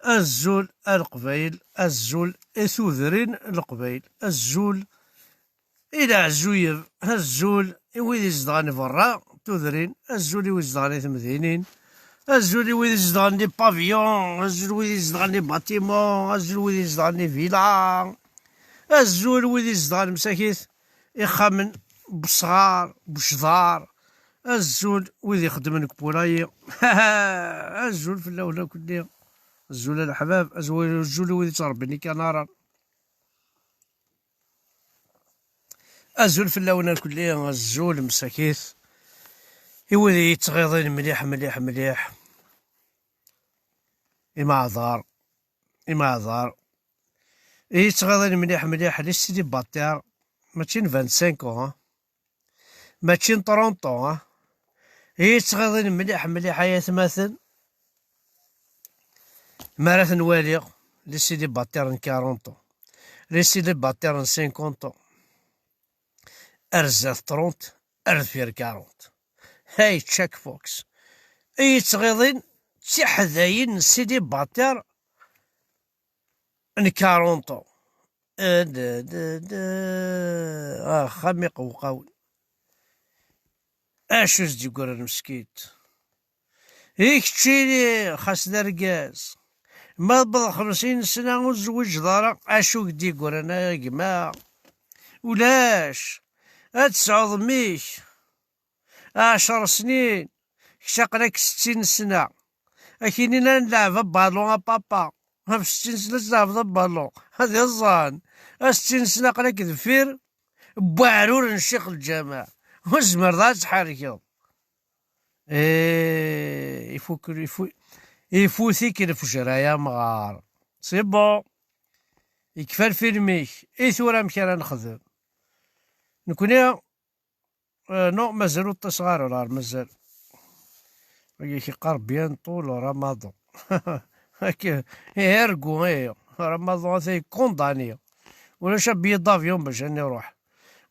الزول القبايل الزول إثوذرين القبايل الزول إلى عزوير الزول ويد يزدغاني برا تذرين الزول ويد يزدغاني ثمثينين الزول ويد يزدغاني بافيون الزول ويد يزدغاني باتيمون الزول ويد يزدغاني فيلا الزول ويد يزدغاني مساكيث يخمن بصغار بشضار الزول ويد يخدم كبوراي الزول في اللولة كلها الزول الحباب الزول ويد يتربني كنارا الزول في اللونة كلها الزول مساكيث يولي يتغيظين مليح مليح مليح إما عذار يتغيظين مليح مليح لي سيدي باتير ماشي 25 ماشي 30 يتغيظين مليح مليح يا ثماثل مرات نوالي لي سيدي باتير 40 لي سيدي باتير 50 أرزاث 30 أرث 40 هاي تشاك فوكس يتغيظين تحذاين سيدي باتير 40 خامي قوقاون اشو يقول المسكيت هيك تشيلي خاص درقاز ما بضع 50 سنة وزوج دارا اشو قد يقول انا يا جماعة ولاش تسعود ميش 10 سنين شقلك 60 سنة أكيني نلعب بالون بابا في 60 سنة تلعب بالون هذا الظان 60 سنة قلك ذفير بوعرور نشيخ الجامع وزمر ذا تحركو يفوتي كي الفجر يا مغار سي بون يكفى الفيلميك ثورة مكان نخدم نكوني نو مازالو تصغار ولا مازال كي قارب بيان طول رمضان هكا يرقو رمضان ثي كونداني ولا شاب دافيون باش اني نروح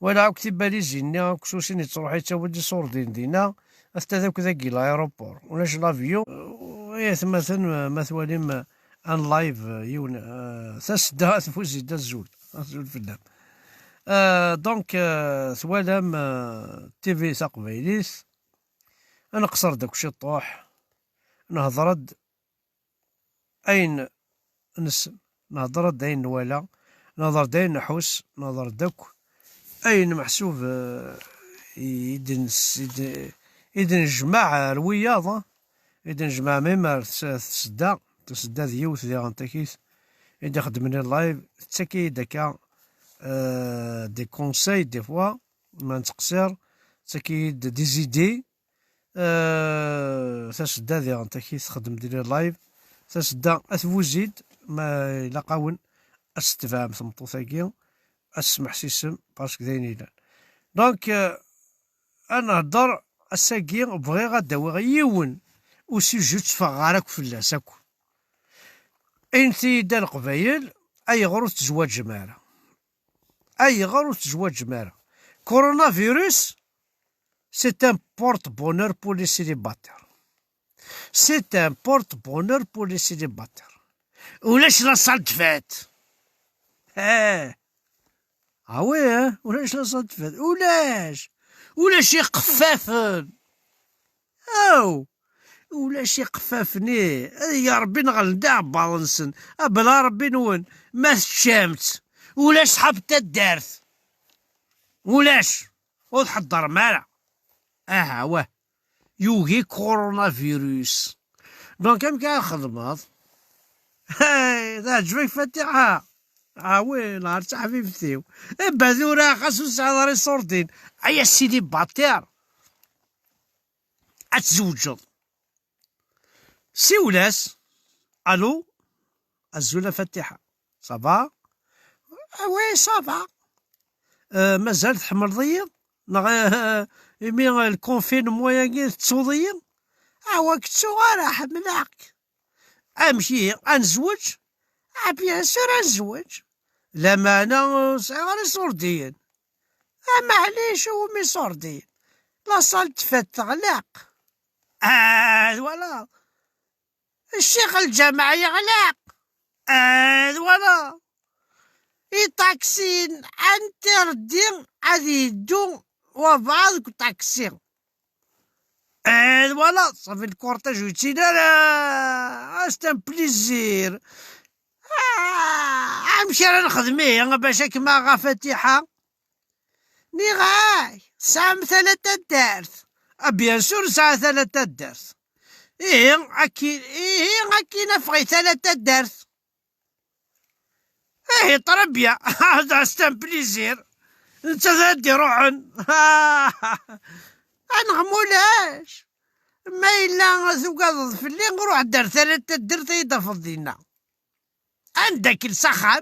ولا كتب بالي زيني كسوسيني تروحي تاودي صوردين دينا حتى ذاك ذاكي لايروبور ولاش لافيون مثلا مثوالي ان لايف يون تسدا تفوزي دا الزول في الدم دونك ثوالام تيفي تقبيليس انا قصر داكشي طوح نهضرد اين نسم نهضرد اين نوالا نهضر اين نحوس نهضر داك اين محسوب يدن نجمع الوياض يدن نجمع ميمار تسدا ديوث ديال غنتاكيس يدي خدمني اللايف تاكي داكا دي كونساي دي فوا ما نتقصر تاكي دي زيدي تسدا ديال غنتاكيس تخدم ديال اللايف تسدا اثبوزيد ما إلا قاون استفهام ثمطوثاكي اسمح سيسم باسكو داين إلان دونك انا هضر الساكي بغي غداوي يون وسيجو تفغارك فلاس اكو انتي دا القبايل اي غرو تزواج جمارة، اي غرو تزواج جمارة. كورونا فيروس سي ان بورت بونور بور لي سيليباتير، سي ان بورت بونور بور لي سيليباتير. ولاش لا صالت فات، وي ولاش لا صالت فات، ولاش يقفافن، ولا شي قفافني يا ربي نغلدا بالنسن بلا ربي نون ما تشامت ولاش صحاب تا دارت ولاش وتحضر مالا واه يوغي كورونا فيروس. دونك كم كان خدمات تعجبك فاتحة وي نهار تاع حبيبتي بعدو راه خاصو ساعة صورتين ايا سيدي باتير اتزوجد سيولاس. الو الزولة فاتحة صافا وي صافا مازال تحمل ضيق يمي الكونفينمون ياكي تصوضيا كنتو غير حملاك امشي انزوج بيان سور انزوج لا ما انا غير صوردين معليش هو مي صوردين لا صال تفات تغلق فوالا الشيخ الجامع يغلق فوالا طاكسين انتردين غادي يدو وبعض طاكسين فوالا صافي الكورتاج ويتينا سي ان بليزير امشي راه نخدميه باش كما غا فاتحة ني غاي ساعة ثلاثة دارت بيان سور ساعة ثلاثة دارت اكي نفغي ثلاثة دارت طربيا هذا ستان بليزير انت ذادي روحن انغمولاش ما إلا ثقاض في اللي نروح دار ثلاثة درت يضاف دينا عندك السخان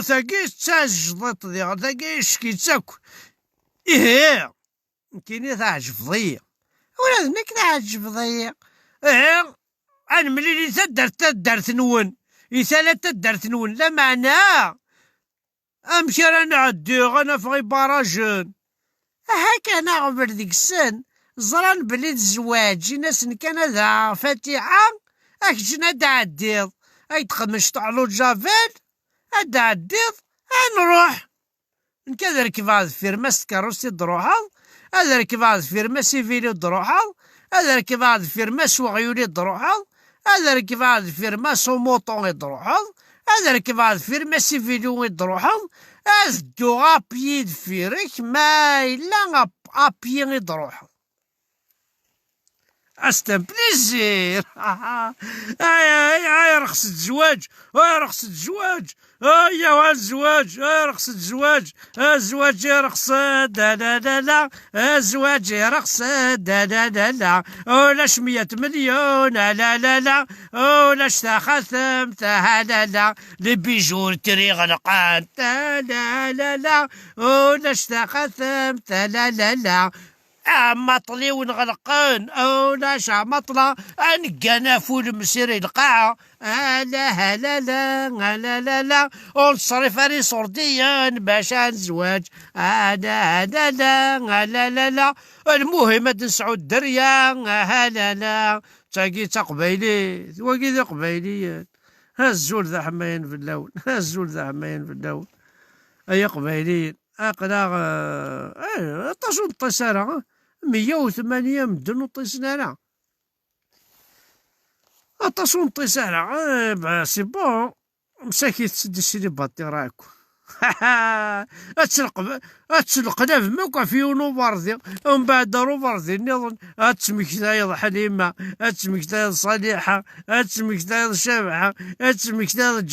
ثاقيش تاجضت ذي ثاقيش كي تاكل كيني تعجب ضيق ولا ذنك تعجب ضيق انا ملي درت نون ثلاثة درت نون لا معناه امشي راه نعدي انا فغي باراجون هكا انا عبر ديك السن زران بلي الزواج ناس كان هذا فاتحة جنا دعديض تخدمش طعلو جافيل دعديض نروح نكذا ركب فيرماس كاروسي دروحال هذا ركب فيرما سيفيلي دروحال هذا ركب فيرما سوغيولي دروحال هذا ركب فيرما سوموطون يدروحال هذا ركب فيرما سيفيليو يدروحال دو ابيي فيرك ما إلا ابيي يدروحال استن بليزير رخص الزواج رخص الزواج يا الزواج رخص الزواج الزواج رخص لا لا لا لا الزواج رخص لا لا لا لا ولاش 100 مليون لا لا لا ولاش ختم لا لا لي بيجور تري غلقان لا لا لا ولاش ختم لا لا لا مطلي ونغلقان لاش مطلة نقانا فول مسيري القاعة لا لا لا لا لا لا ونصرف ري صرديا باش نزواج لا لا لا لا لا لا المهم نسعو الدريا لا لا تاقي قبايلي واقي ذا قبايليات الزول ذا حماين في اللون الزول ذا حماين في اللون اي قبايليين اقلا طاشو الطسارة 108 مدن وطيسنا طاشو الطسارة سي بون مساكي تسدي سيدي باطي راكو اتسلق ناف موقع في نوفرزي ومن بعد نوفرزي نظن اتسمكتايض حليمة اتسمكتايض صالحة اتسمكتايض شابحة اتسمكتايض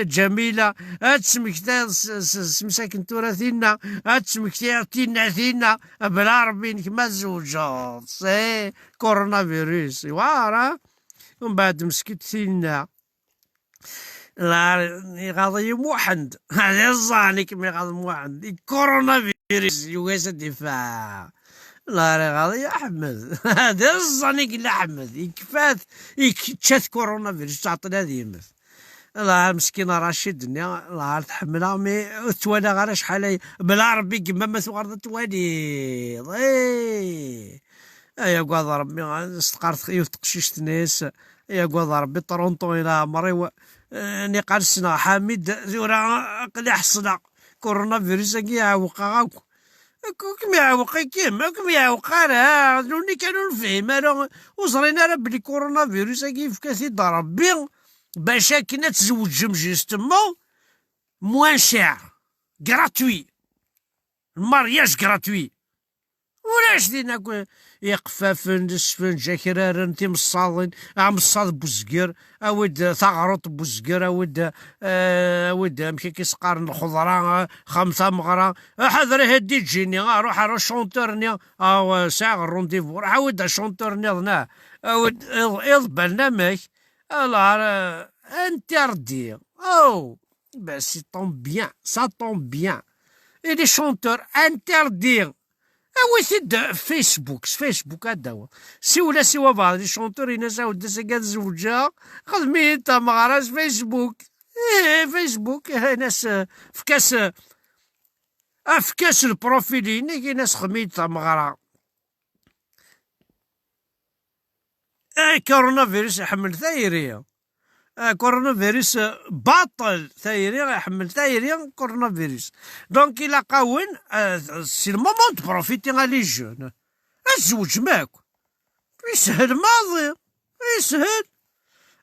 جميلة اتسمكتايض مساكن تراثينا اتسمكتايض تينا بلا ربي انك ما زوجات سي كورونا فيروس وارا ومن بعد مسكت ثينا لا غاضي موحد هذا الظاني كمي غاضي موحد كورونا فيروس يوغيس الدفاع لا غاضي يا احمد هذا الظاني قال احمد يكفات يكتشات كورونا فيروس تعطينا ذي يمث الله مسكينة رشيد الله تحملها مي توالى غير شحال بلا ربي كما ما ثوغر توالي يا قواض ربي استقرت خيوف تقشيش ناس يا قواض ربي طرونطو الى مري نقال سنا حميد زورا قلي حصنا كورونا فيروس كي يعوقا كم يعوقا كم يعوقا راه نوني كانوا نفهم راه وصرينا راه بلي كورونا فيروس كي في كثير ربي باش كنا تزوجهم جوستومون موان شير غراتوي المارياج غراتوي ولاش دينا يقفافن السفن جاكرارن تيمصاضين مصاض بوزكر اود ثغرط بوزكر اود مشي كيسقارن الخضره خمسه مغرى حضر هدي تجيني روح شونتورني او ساعه الرونديفو راح اود شونتورني ظنا اود بالنامك alors interdire. Oh, ben ça tombe bien, ça tombe bien. Et les chanteurs interdire. Ah oui, c'est de Facebook هذا سوا بعض لي شونتور ينساو الدسكات زوجها خدمين تا مغراس فيسبوك فيسبوك ناس في كاس البروفيلين كي ناس خدمين تا مغرا كورونا فيروس يحمل ثايرية كورونا فيروس باطل ثايري يحمل ثايري كورونا فيروس دونك إلا قاون سي المومون تبروفيتي لي جون الزوج ماك يسهل ماضي يسهل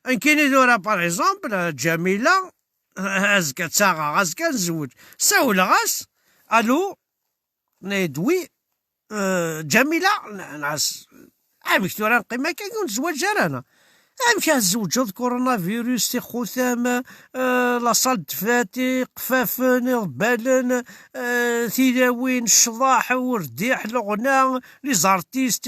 ان كاين دورا باغ اكزومبل جميلة هازكا تساغا غازكا نزوج ساول غاس الو نيدوي جميلة نعس عامك تورا نقيمة كي نزوج انا مشى الزوجة كورونا فيروس تي خوثام لاصال دفاتي قفافن بالن تيلاوين الشضاح ورديح الغناء لي زارتيست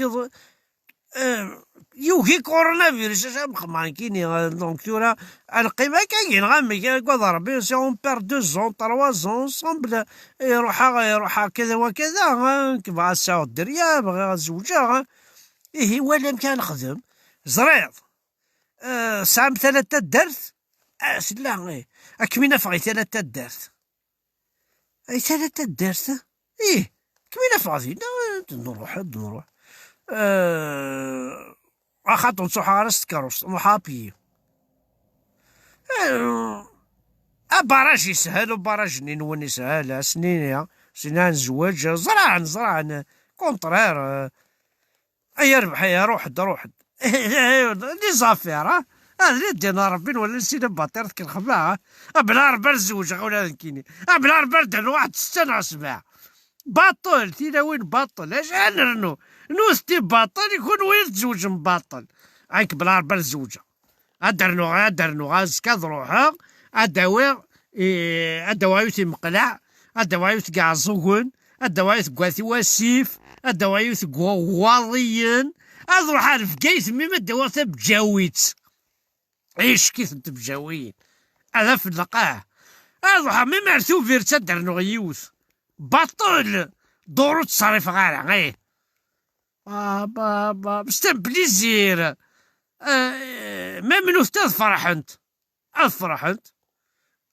يوهي كورونا فيروس اش مخمارين كيني دونك تورا القيمة كاين غامي كوا ربي سي اون بير 2 3 سامبل يروح كذا وكذا كيفا ساعة الدريا بغا الزوجة إيه ولا مكان نخدم زريض سام ثلاثة درت لا ايه كمينا فغي ثلاثة درت اي ثلاثة درت ايه كمينا فغي نروح خاطر نصوح عرس كاروس محابي باراج يسهل وباراج نين يسهل سنين نزواج زرعن كونترير اي ربح يا روح لي زافير اللي دينا ربي ولا نسينا باطير كنخباها بلا ربا الزوج ولا كيني بلا ربا دار واحد 6 سباع باطل تينا وين باطل اش نرنو نوستي باطل يكون وين تزوج مباطل عينك بلا ربا الزوجه درنو غازكا روحها ادوايوت مقلع ادوايوت كاع زوغون ادوايوت كواثي واسيف ادوايوت كواضيين اروح عارف كيف ميما دوات بجاويت ايش كيف انت بجاويين هذا في اللقاه اروح ميما عرفتو فيرتا درنو غيوث باطل دورو تصريف غير بابا بستان بليزير ما منو فرحنت فرحنت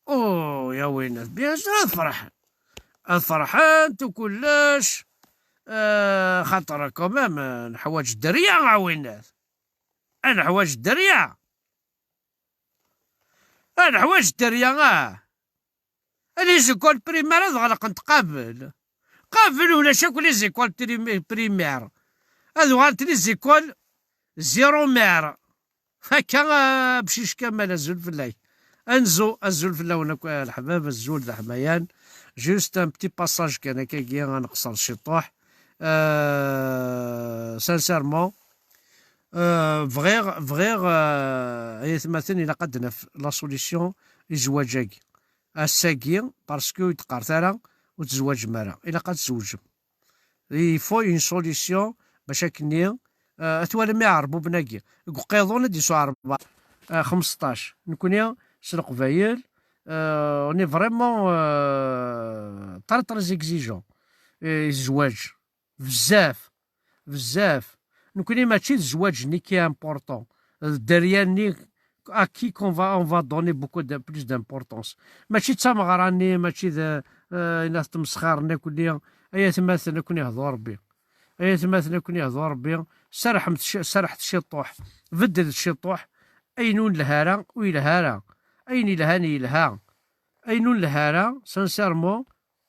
او يا وينات بيان فرحنت وكلاش خاطر كومام نحواج الدريا عاونات انا حواج الدريا لي زيكول بريمير هذا غلق نتقابل قابل ولا شاكو لي زيكول بريمير هذو غالت لي زيكول زيرو مير هكا بشيش كامل الزول في الليل الزول في الليل الحباب الزول ذا حميان جوست ان بتي باساج كان هكاكيا غنقصر شي طوح سانسيرمون فغير هي مثلا الى قدنا في لا سوليسيون لزواجاكي الساكي باسكو يتقار راه وتزواج مرا الى قد تزوج يفو اون سوليسيون باش كني اتوالى ما يعربوا بناكي قيضون دي سو 15 نكونيا سرق فايل اوني فريمون تري اكزيجون الزواج بزاف نكوني ماشي الزواج ني كي امبورطون الدريا ني à qui on va donner beaucoup de plus d'importance. ماشي تمغراني ماشي ناس تمسخرني كليا. ايا تماثل كون يهضر ربي، ايا تماثل كون يهضر ربي. سرحت الشطوح، بدل الشطوح. اينون لهارا ويلهارا، اين يلهاني يلها، اينون لهارا سانسيرمون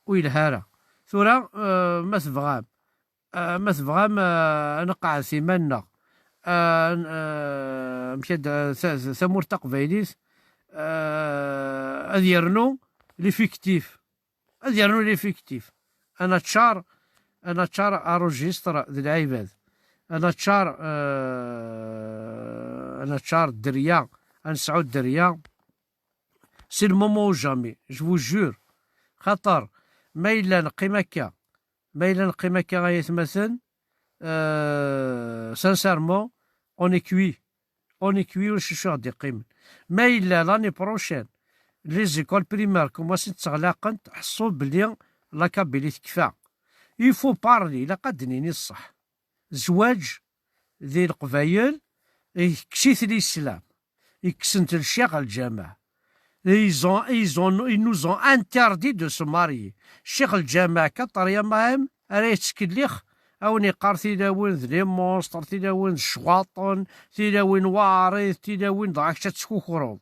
ويلهارا. ثورا ما تبغام، ما تبغام نقع في منا مشات ثمور تقبايليت هذ يرنو ليفيكتيف، هذ يرنو ليفيكتيف. انا تشار اروجيستر ذي العباد، انا تشار الدريا، نسعود الدريا. سي المومون جامي جو جور. خاطر ما إلا نقيم هكا، ما إلا نقيم هكا غيتمثل سانسيرمون اوني كوي، اوني كوي واش شو غادي يقيم. ما إلا لاني بروشين لي زيكول بريمير كوماسي تغلاقنت حسوا بلي لاكابيلي تكفى. يفو بارلي إلا قدنيني الصح. زواج ذي القبايل يكشيت الإسلام، يكسنت الشيخ الجامع. Ils nous ont interdit de se marier. الشيخ الجامع كطريا ماهم راه يتسكليخ أوني قار تيداوين ذلي مونستر، تيداوين الشواطن، تيداوين وارث، تيداوين ضاعك تسكوكروض.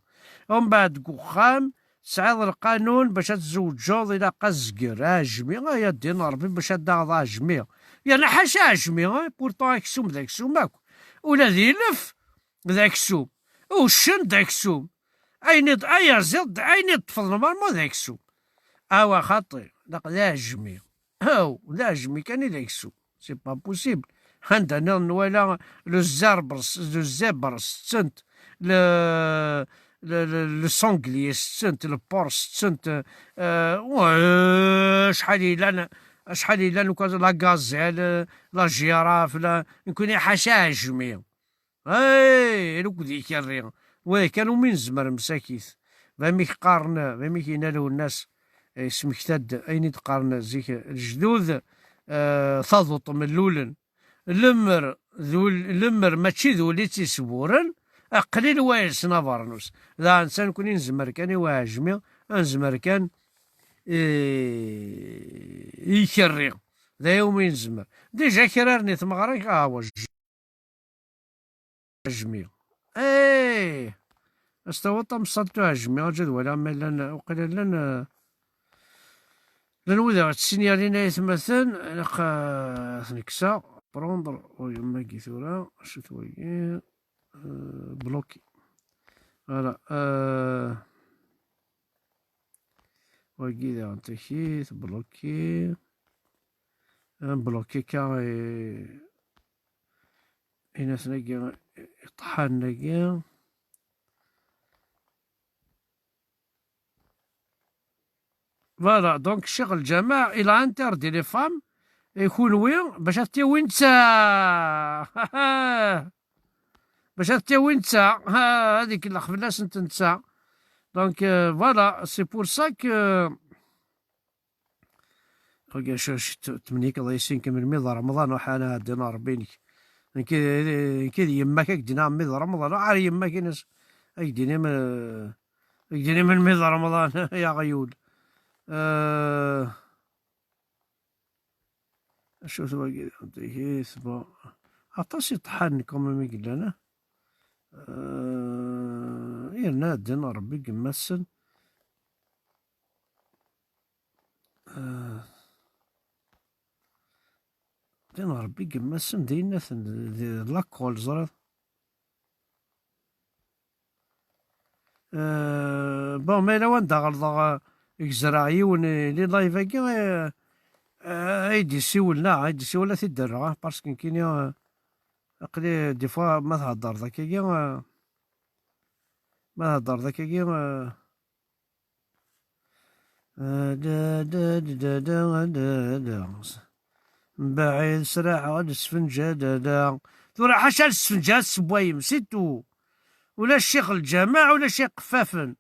ومن بعد كوخام تسعيد القانون باش تزوجو إلا قزقر أجمي يا دين ربي باش تداغض أجمي. يعني حاشا أجمي بورتون أكسوم ذاك السوم ماكو، ولا ذي لف ذاك السوم وشن ذاك السوم. أي زد أين يطفل نورمال ذاك السوم. أوا خاطر لا أجمي أو لا أجمي كان ذاك السوم سي با بوسيبل. عندنا نوالا لو زبر ستنت، لو سونغلي ستنت، البور ستنت. شحال إلا شحال إلا لا غازيل، لا جيراف، لا نكون حاشا أجمي. اي لوك ديك الريغ وي كانوا من زمر مساكيت. فميك قارن فميك ينالو الناس سمكتاد اين تقارن زيك الجدود تضط من لولن لمر ماشي ذولي تيسبورن قليل وايس نافرنوس. ذا انسان كوني نزمر كان يواجمي نزمر كان يكري ذا يومين زمر ديجا كرارني تمغرك واش جميع. ايه استوطا مصدتو جميع جد ولا ما لن وقيلا لن وذا تسينيالينا يتمثل نكسا بروندر ويما كيثورا شو ثوي بلوكي. فوالا وكذا انتكيت بلوكي بلوكي كا هنا سنقي طحان نقي. فوالا دونك الشيخ الجماع الى انتردي لي فام يكون وين باش تيوين نتا باش تيوين نتا هذيك اللي خفلاس انت نتا. دونك فوالا سي بور سا كو خويا شوش تمنيك الله يسينك من ميض رمضان وحنا دينار بينك كذا يماك دينا ميض رمضان عاري يماك ناس ايديني من ميض رمضان يا غيول. شو ثوا كيس با عطاس يطحن كوم ما قلنا انا يرنا دينا ربي قمسن دينا ربي قمسن دينا لاكول زرد بون ما الا وين داغ يزرع يون لي لايفاكي ايدي سيولنا ايدي سيولا تيدرا باسكو كاين اقلي دي فوا ما تهضر ذاك ما هضر ذاك من بعيد سراع غاد السفنجة تورا حاشا السفنجة سبوايم سيتو ولا الشيخ الجماع ولا شي قفافن.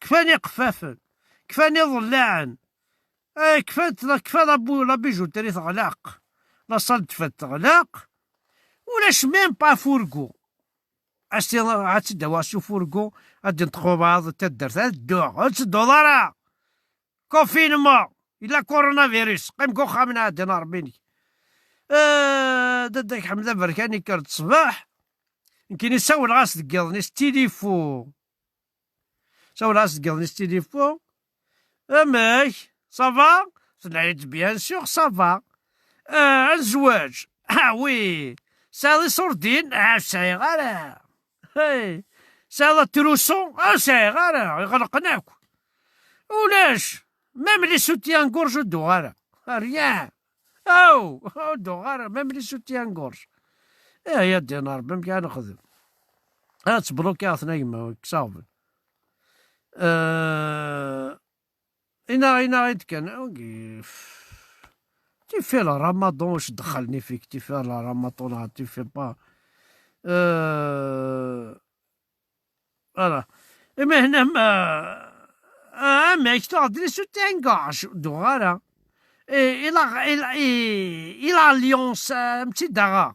كفاني قفافن كفاني ضلاعن كفا لا بيجو تري تغلاق لا صلت تغلاق ولاش ميم با فوركو عرفتي دوا فوركو غادي ندخلو بعض تدرت الدوغ دولار كونفينمون إلا كورونا فيروس قيمكو خامنا عندنا ربيني داك حمزة بركاني كرت الصباح يمكن يساول غاس دقيضني ستيليفو ساول غاس دقيضني ستيليفو ماك صافا تنعيط بيان سور صافا الزواج وي سالي صوردين ساي غالا هاي سالا تروسون ساي غالا يغلقناك ولاش ميم لي سوتيان كورج دوغارا ريان او دوغارا ميم لي سوتيان كورج يا دينار بام كاع نخدم تبلوكي عطنا يما كصافن انا غيت كان تي في رمضان واش دخلني فيك تي في رمضان تي في با فوالا اما هنا ما يكتب لي سوتيان كورج دوغارا إلى اليونس متي داغا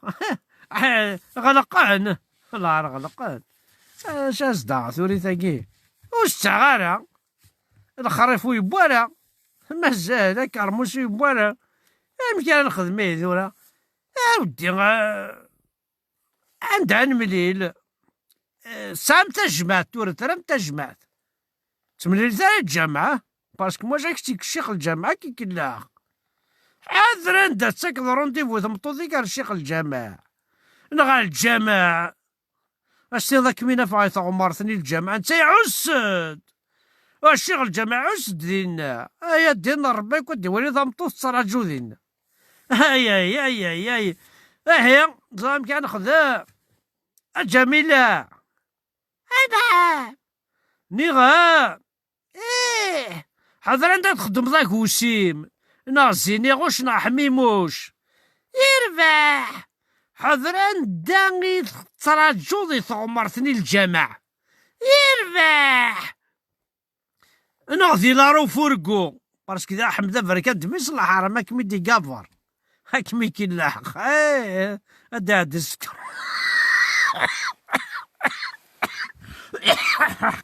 غلقان لا غلقان شاز داغ ثوريتاكي واش تاغارا الخريف يبوالا مازال كرموس يبوالا يمكن نخدم ثورا ودي عندها نمليل سام تجمعت تورا ترام تجمعت تمليل تاع الجامعة باسكو موا جاك الشيخ الجامعة كي كلاخ حاضر انت تسكض رونديفو تمطوطي كان الشيخ الجامع نغا الجامع اشتي ذاك مينا فايت عمرتني الجامع انت عسد الشيخ الجامع عسد دينا ايا دينا ربي كنت ولي ضمطوط تراجو دينا هيا هي زعما كان خذا الجميلة انا نيغا حاضر انت تخدم ذاك وسيم نازيني غوش حميموش يربح حضران داني تراجوضي ثغمرتني الجامع يربح نغذي لارو فوركو باسكو ذا حمزة بركات دميس الحرام هاكمي دي كافر هاكمي كي لاحق هدا هاد السكر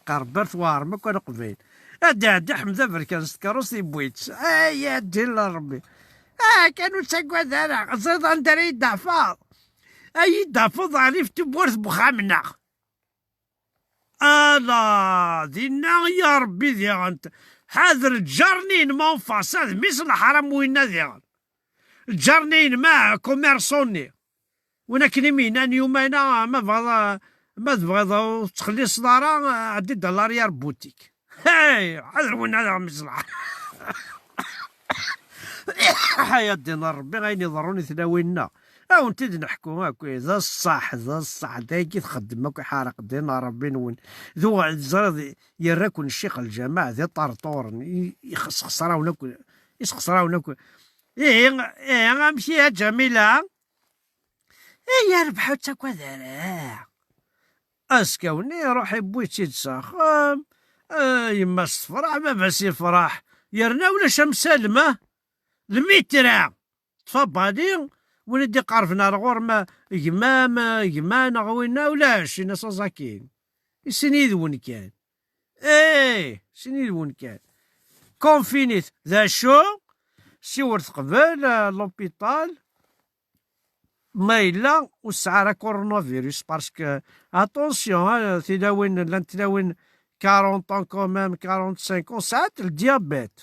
قربرت وارمك وانا قبيل هدا حمزة بركات سكروسي بويتس يا دين ربي كانوا تسقوا ذانا زيد ندري دافا اي دافا ظريف بورث بخامنا دينا يا ربي انت حاضر جارنين ما فاساد ميس الحرام وين ذيغان جارنين ما كوميرسوني وانا كلمين انا يومينا ما تبغى تخلي صدارة عدي دولار يا بوتيك هاي حاضر وين هذا ميس الحرام حياة دينا ربي غاين يضروني ثلاوينا انت نحكو هاكو ذا الصح داكي تخدم هاكو حارق دينا ربي نون ذو زرد يراكن الشيخ الجماعة ذي طرطور يخسراوناكو يسخسراوناكو غنمشي يا جميلة يا ربحو تاكو ذرا اسكوني روحي بويتي تساخم يما الصفراح ما باس يفرح يرنا ولا شمس سالمه المترا تفضلي ولدي قارفنا الغور ما يما غوينا ولاش ناس زاكين سنيد وين كان سنيد وين كان كونفينيت ذا شو سيورت قبل لوبيتال ما إلا وسعر كورونا فيروس باسكو اتونسيون تداوين لان تداوين 40 طون كومام 45 ساعات الديابيت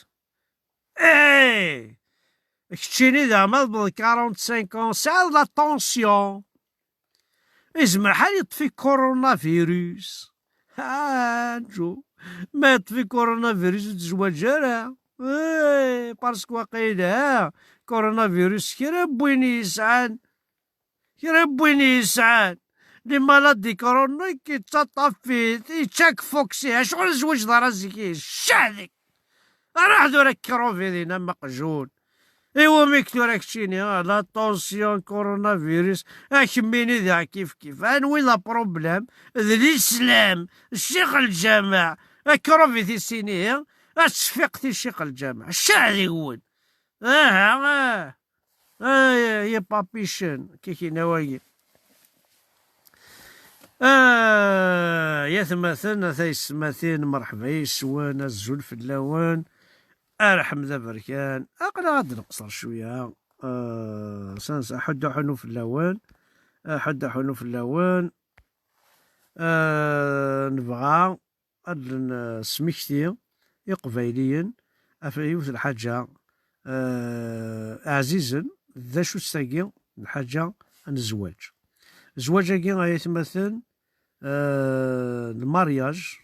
كتشيني زعما 45 ساعة لا طونسيون يزمر حال يطفي كورونا فيروس نجو ما يطفي كورونا فيروس تزواج راه باسكو واقيلا كورونا فيروس كي ربيني يسعان لي مالادي كورونا كي تطفي يتشاك فوكسي شغل زوج راسك شادك راح دورك كروفيدينا مقجون ايوا ميكتو راك تشيني لا طونسيون كورونا فيروس كميني ذا كيف انوي لا بروبليم الاسلام الشيخ الجامع كروفيتي سيني تشفيقتي الشيخ الجامع الشعر يقول يا بابيشن كيكي نوايا يا ثماثن ثيسماثين مرحبا يسوان الزول في اللون. حمزة بركان أقل غاد نقصر شوية. سانس حد حنو في اللون. حد حنو في اللون. نبغى سميكتي قبيليا أفيوث الحاجة عزيزا ذا شو الساقي الحاجة الزواج. الزواج يتمثل المارياج.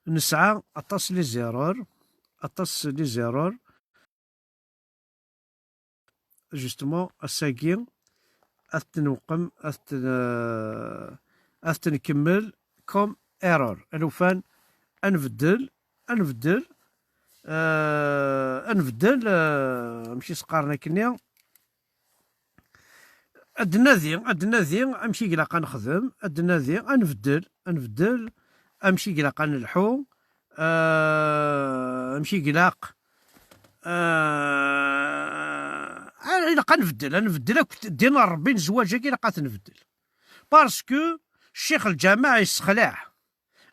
نسعى أطاس لي زيرور جوستمون الساقي أثنوقم أثنكمل كوم ايرور الوفان نبدل ماشي سقارنا كنيا النادي امشي قلاقا نخدم النادي نبدل امشي قلاقا نلحو امشي قلاق قا نبدل دينا ربي زواجا كي لقات نبدل باسكو الشيخ الجامع يسخلع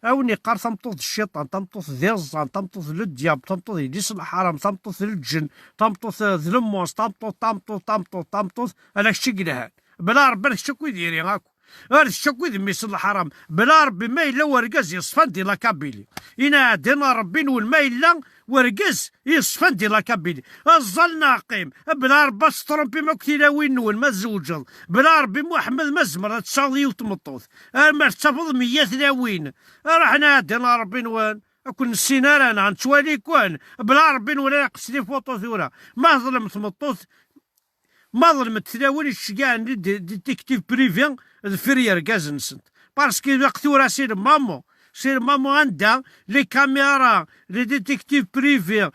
أوني قار تمطوط الشيطان تمطوط ذي الزان تمطوط للدياب تمطوط يديس الحرام تمطوط للجن تمطوط ذلموس تمطوط أنا الشي قلهان بلا ربي الشكو يديري هاكو هاد الشكو يدميس الحرام بلا ربي ما إلا ورقاز يصفن دي لاكابيلي إنا دينا ربي نول ما إلا ورقاز يصفن دي لاكابيلي الظل ناقيم بلا ربي سترومبي ما كتيلا وين نول ما تزوجل بلا ربي محمد ما زمر تصاضي وتمطوط ما تفض ميات لاوين رحنا دينا ربي نوان كون نسينا رانا نتوالي كون بلا ربي ولا يقصدي فوطو ثورة ما ظلمت مطوط ما ظلمت تلاول الشقاع ديتيكتيف بريفي فرير كاز نسنت باسكو وقت سير مامو عندها لي كاميرا لي ديتيكتيف بريفي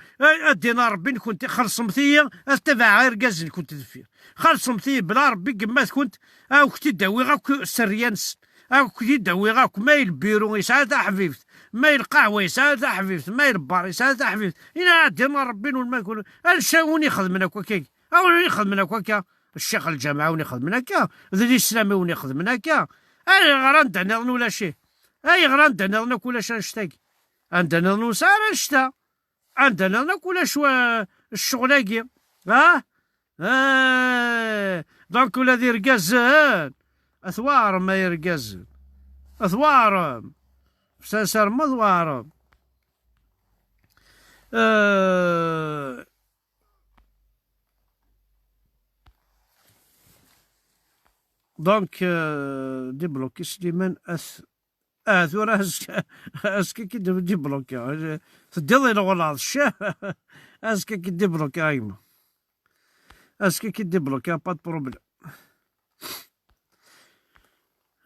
دينا ربي كنت خلصمتي تبع غير كاز كنت دفير خلصمتي بلا ربي كما كنت او كنت داوي غاك سريانس او كنت داوي غاك ما البيرو يسعى حبيبت ما القهوه يسعى حبيبت ما البار يسعى حبيبت الا دينا ربي وما يكون الشاوني خدمنا كوكي او يخدم لك هكا الشيخ الجامعه وناخذ من هكا ذي الاسلامي وناخذ من هكا اي غران نظن ولا شيء اي غران نظن ولا شي نشتاقي عندنا نظن ساعه نشتا عندنا ناكل شو الشغلاكي دونك ولا ذي رقازان اثوار ما يرقازن اثوارم ساسر ما ثوارم دونك ديبلوكي سليمان ثورة اسكي كي ديبلوكي تديضي لغلاظ الشاه اسكي كي ديبلوكي ايما اسكي كي ديبلوكي با دو بروبليم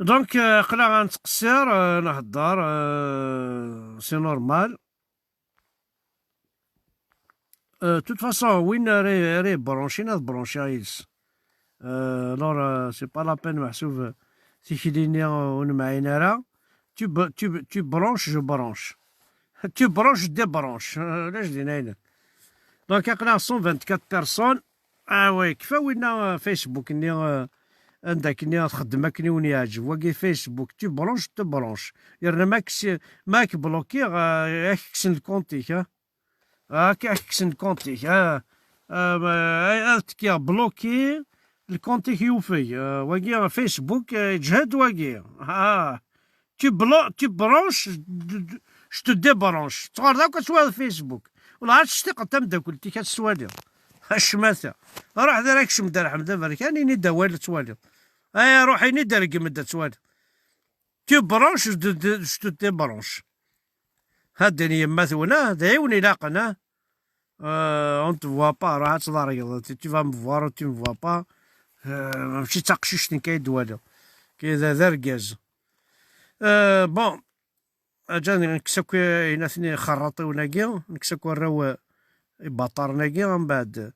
دونك قلا غنتقصر نهضر سي نورمال توت فاصون وين ري برونشينا برونشي عيس لور سي با لا بين محسوب تيكليني ونمعين راه tu branches je branche tu branches je débranche علاش دينا هنا دونك قلنا 124 بيرسون وي كفا وينا فيسبوك ني عندك ني تخدم كني وني يعجب واقي فيسبوك tu branches يرنا ماك بلوكي اكسن الكونتيك اكسن الكونتيك تكيا بلوكي الكونتيك يوفي واقي فيسبوك يجهد واقي tu branches je te débranche تغار داك سوال فيسبوك ولا عاد تشتيق تمداكلتي كتسوالي الشماته روح داك شمدار حمد بركاني ني دوال توالي روحي ني دار قمد توالي tu branches je te débranche هادني يما ثونا دايوني لاقنا on te voit pas راه تضاريض tu vas me voir tu me vois pas ماشي تقشيشتني كيدوالو كذا ذرقاز بون اجاني نكساكو يناثني خرطي وناكي نكساكو الراو باطار ناكي من بعد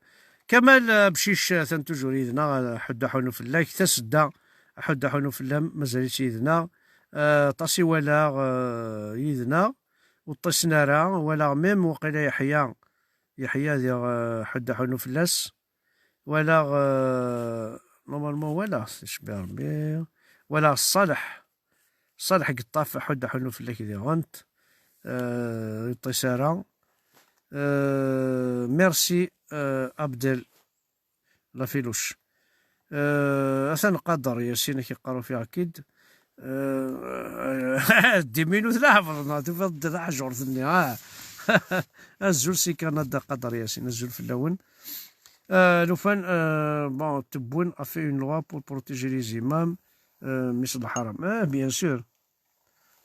كمال بشيش ثنتوجور يدنا حدا حنو في الله تسدا حدا حنو في الله مازال يدنا طاسي ولا يدنا وطسنا راه ولا ميم وقيلا يحيى ديال حدا حنو في اللاس ولا نورمالمون ولا شبيه ربي ولا الصالح صالح قطاف حد حنو في اللي كذا غنت اتصارا ميرسي عبدل لافيلوش اثن قدر ياسين كيقراو فيها اكيد 10 مينوت لا حفظنا تفضل حجر ثني الزول سي كندا قدر ياسين الزول في اللون لوفان بون تبون افي اون لوا بور بروتيجي لي زيمام مثل الحرم بيان سور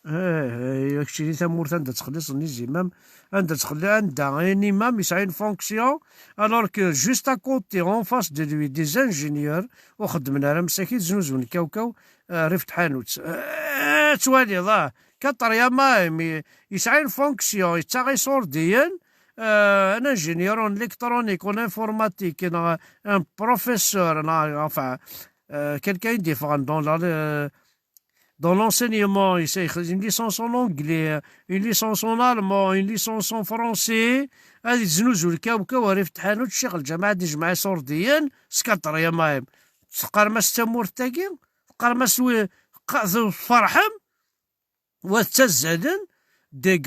هاكشي اللي ثمورت عندها تخلص ني زيمام عندها تخلي عندها ان امام يسعى اون فونكسيون الوغ كو جوست ا كوتي اون فاس دو لوي دي انجينيور وخدمنا راه مساكين زنوزون كاوكاو رفت حانوت توالي ضاه كطر يا مايم يسعى اون فونكسيون يتاغي صورديا ان انجينيور اون الكترونيك اون انفورماتيك ان بروفيسور enfin quelqu'un différent dans l'enseignement, il sait une licence en anglais, une licence en allemand, une licence en français. هذه زنوزو الكاوكاو راه يفتح حانوت الشغل جماعة دي جماعة سورديين سكاتر يا مايم تقرمس تمور تاكي تقرمس فرحم وتزادن دي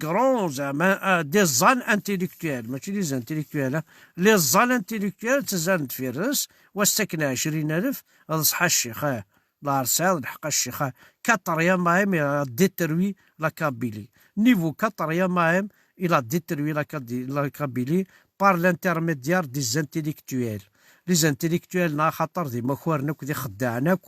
غرون زعما دي زان انتيليكتويال ماشي لي زانتيليكتويال لي زان انتيليكتويال تزان تفيرس والسكنة 20,000 هذا صحا الشيخ الله رسال الحق الشيخ 4 يا مايم ديتروي لا كابيلي نيفو 4 يا مايم الى ديتروي لا كابيلي بار لانترميديار دي زانتيليكتويال لي زانتيليكتويل نا خاطر ديما خوارناك ودي خداعناك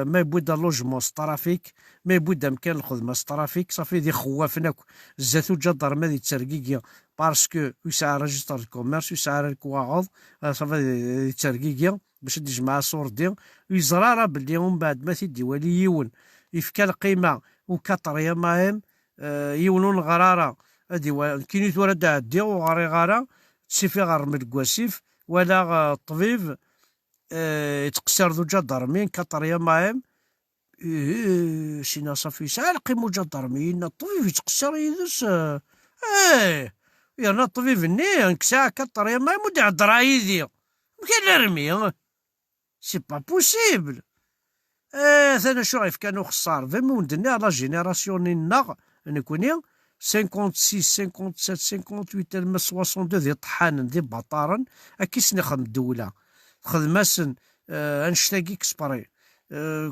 ما يبودا لوجمون سترافيك ما يبودا مكان الخدمه سترافيك صافي دي خوافناك زاتو جدر ما دي تسرقيقيا باسكو يسعى ريجستر الكوميرس يسعى الكواعظ صافي دي تسرقيقيا باش دي جماعه صوردي ويزرا راه بلي ومن بعد ما تيدي والي يون يفكا القيمه وكاطر يا ماهم يونون غراره هادي كاين ورد عدي وغاري غاره تسيفي غير الكواسيف ولا الطبيب يتقصر ذو جدرمين كطريا معهم سينا صافي ساعة القيمو جدرمين الطبيب يتقصر يدس يانا الطبيب ني ساعة كطريا معهم ودي عدرا يدي مكان نرمي سي با بوسيبل ثانا شوف كانوا خسار فيما ودني لا جينيراسيون نا نكوني 56 57 58 المس 62 ديال طحان دي بطارن اكيس نخدم الدوله خدماسن انشتاكي كسبري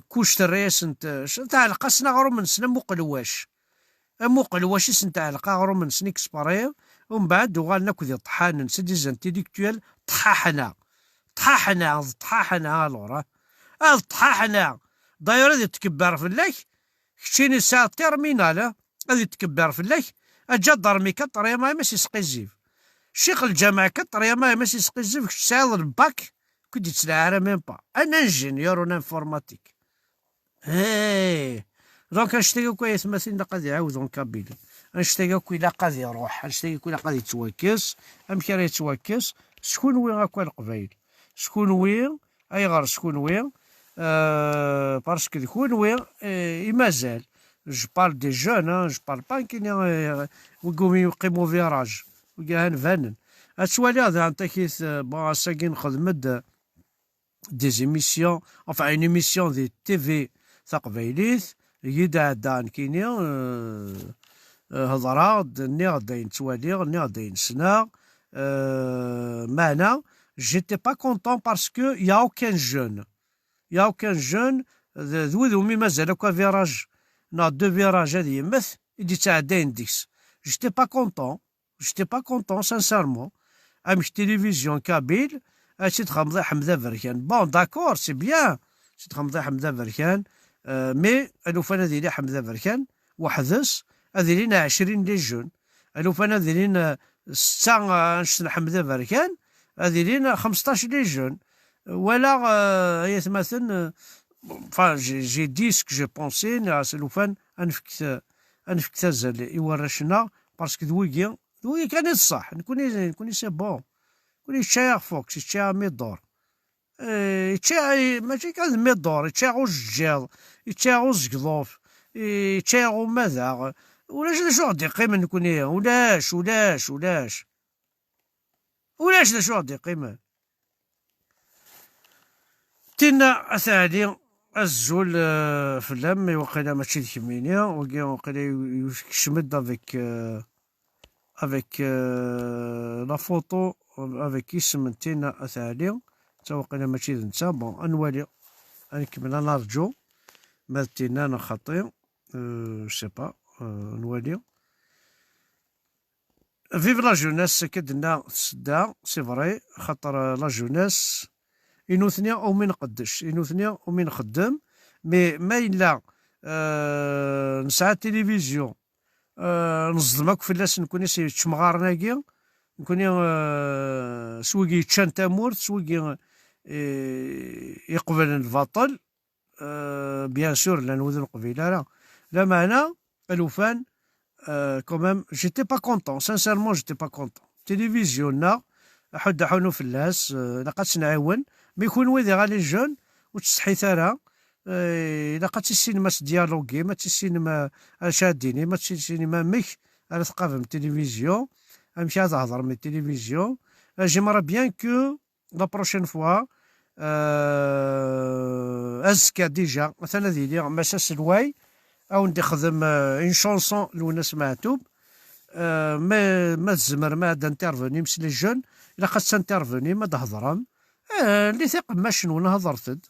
كوش الرئيس انت تعلق سنا غرو من سنا موقلواش موقلواش سنتعلق غرو من سنيك سبري ومن بعد وغالنا كذي طحان سيدي زانتيليكتويال طحاحنا الورا طحاحنا دايره دي تكبر في الله كتشيني ساعه تيرمينال غادي تكبر في الله اجا درمي كطريا ما ماشي سقيزيف شيخ الجامعه كطريا ما ماشي سقيزيف كتساعد الباك كنت تسلع ميم با انا انجينيور ولا انفورماتيك دونك نشتاقو كويس مثلا قاد يعاودو كابيلي نشتاقو كويلا قاد يروح نشتاقو كويلا قاد يتواكس امشي راه يتواكس شكون وين هاكا القبايل شكون وين اي غير شكون وين باسكو شكون وين مازال جو بارل دي جون جو بارل با كاين ويقوموا يقيموا فيراج وكاع نفنن هاتشوالي هذا انت كيس بون ساكين خدمت دي زيميسيون enfin une émission دي تي في تقبايليت يدا دان كيني هضرا ني غدا يتوالي ني غدا ينسنا معنا j'étais pas content parce que y a aucun jeune ذو مي مازال هكا فيراج نا دو فيراج هادي يمث يدي تعداين ديكس j'étais pas content sincèrement امش تلفزيون كابيل سي تخمضي حمزه فركان بون داكور سي بيان سي تخمضي حمزه فركان مي الوفان هذي لي حمزه فركان وحدث هذي لينا 20 لي جون الوفان هذي لينا 6 نشتن حمزه فركان هذي لينا 15 لي جون ولا هي مثلا enfin j'ai dit ce que je pensais الوفان انفك تزال يورشنا باسكو دويكي كان الصح نكوني سي بون كوني تشايغ فوكس تشايغ ميدور تشايغ ماشي كان ميدور تشايغ الجيض تشايغ الزقضوف تشايغ ماذا ولاش شو غادي قيمه نكوني ولاش شو غادي قيمه تينا ثاني الزول فلام وقيلا ماشي د كمينيا وقيلا يكشمد افيك لا فوتو افيك اسم نتينا اثالي تا وقيلا ماشي د نتا بون انوالي نكمل نرجو ما تينا انا خطير سي با نوالي فيف لا جوناس كدنا تسدا سي فري خاطر لا جوناس ينوثني او من نقدش ينوثني او من نخدم مي ما الا نسعى التلفزيون نصدمك في الناس نكوني تشمغار ناكي نكوني سويقي تشان تامور سويقي يقبل الباطل بيان سور لا نوذن قبيله لا معنى الوفان كومام جيتي با كونطون سانسيرمون جيتي با كونطون تلفزيوننا حد حونو فلاس لقات نعاون ما يكون ويدي غالي جون وتستحي ثرا إلا قات السينما ديالوغي ما السينما شاديني ما السينما ميك على ثقافة من التلفزيون أمشي هذا هضر من التلفزيون جيمرا بيان كو لا بروشين فوا أزكى ديجا مثلا ذي مساس الواي أو ندي خدم اون شونسون لوناس معتوب ما تزمر ما دا انترفوني مسلي جون إلا قد تنترفوني ما تهضرم اللي ثيق ما شنو نهضرتد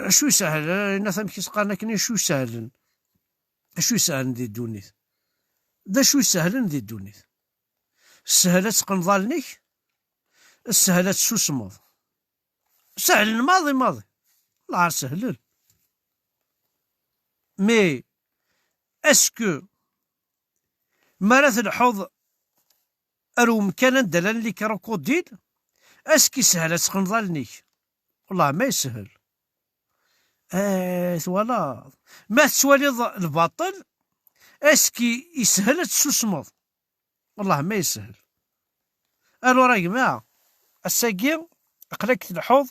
شو سهل الناس كيسقانا كني شو سهل شو سهل ندي الدونيت دا شو سهل ندي الدونيت السهلة تقنضالنيك السهلة تسوسمض سهل الماضي ماضي الله سهل مي اسكو مرات الحوض ارو مكانا دلال لي كروكوديل اسكي سهلة تقنضالنيك والله ما يسهل فوالا ما تسوالي الباطل اسكي يسهل تسوسمض والله ما يسهل الو راه جماعة الساقي اقلك الحوض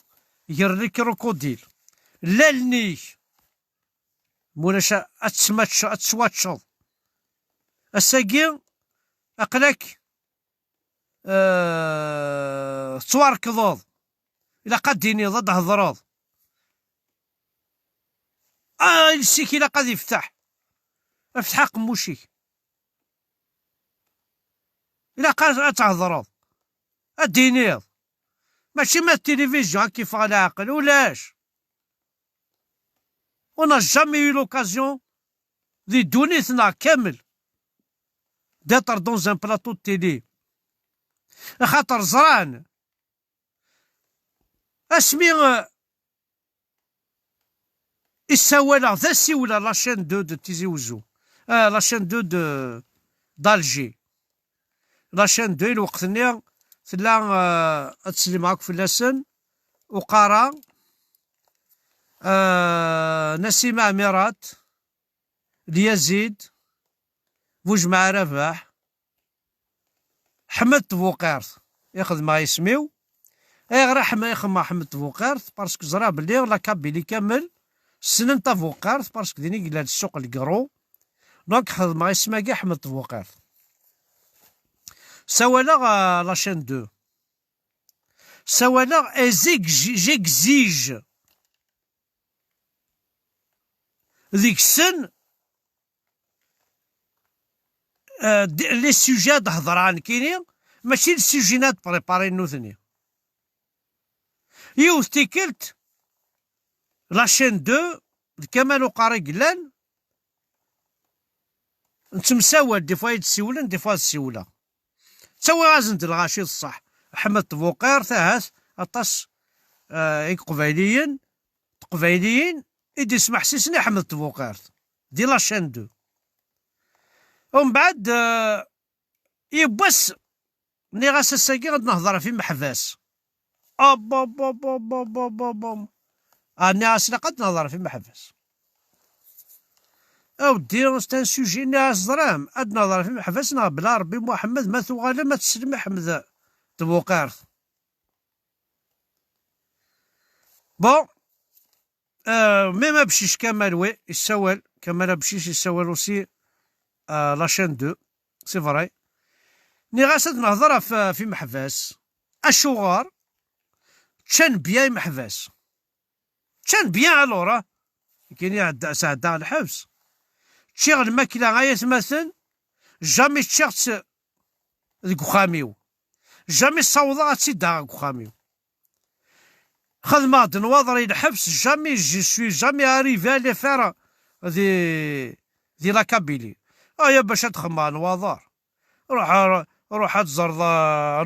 يرلي كروكوديل لا لنيك موناشا اتسواتشض الساقي اقلك تواركضوض إلا قد ديني ضد هضروض السيك إلا قد يفتح افتح قموشيك إلا قد تهضروض الدينيض ماشي ما التلفزيون كيف على عقل ولاش ونا جامي يو لوكازيون دي دونيتنا كامل داتر دون زان بلاطو تيلي خاطر زران اسمي السوالا ذا السيولة لاشين دو تيزي وزو لاشين دو دالجي لاشين دو الوقت تلا تسلي معاك في اللسن وقارا نسيمة عميرات ليزيد بوجمع رباح حمد بوقارث ياخذ ما يسميو غير يخدم حمد بوقارث باسكو زرا بلي لا كابيلي كامل سنن تا بوقارث باسكو ديني قلال السوق الكرو دونك خذ ما يسمى كاع حمد بوقارث سوالا لاشين دو سوالا جيكزيج ذيك السن لي سوجات هضران كاينين ماشي السوجينات بريباري نوثني يوثيكلت لاشين دو كمال وقاري قلان نتمساول دي فوا يتسولن دي فوا السيولة تسوي غازن الغاشي الصح احمد طبوقير ثاث اطاس قبيليين يدي سمح سيسني احمد طبوقير دي لاشين دو ومن بعد يبس ملي غاس الساقي غاد نهضر في محباس اني غاسنا قد نهضر في محباس اودي ستان سوجي ناس ضرام اد نهضر في محباس بلا ربي محمد ما ثوغالا ما تسلم احمد طبوقيرث بون ميم بشيش كمال وي يسول كمال بشيش يسول اوسي لاشين دو سي فري ني غاسد نهضر في محباس الشغار تشان بيان محباس، تشان بيان الورا كاين يعدى ساعة الحبس، تشيغ الماكلة غاية تماثل جامي تشيغ ديك وخاميو، جامي صوضا غتسيدها ديك وخاميو، خدمة نواظري الحبس جامي جامي اريفي لي فير دي لا كابيلي، ايا باش تخمم نواظر روح تزرد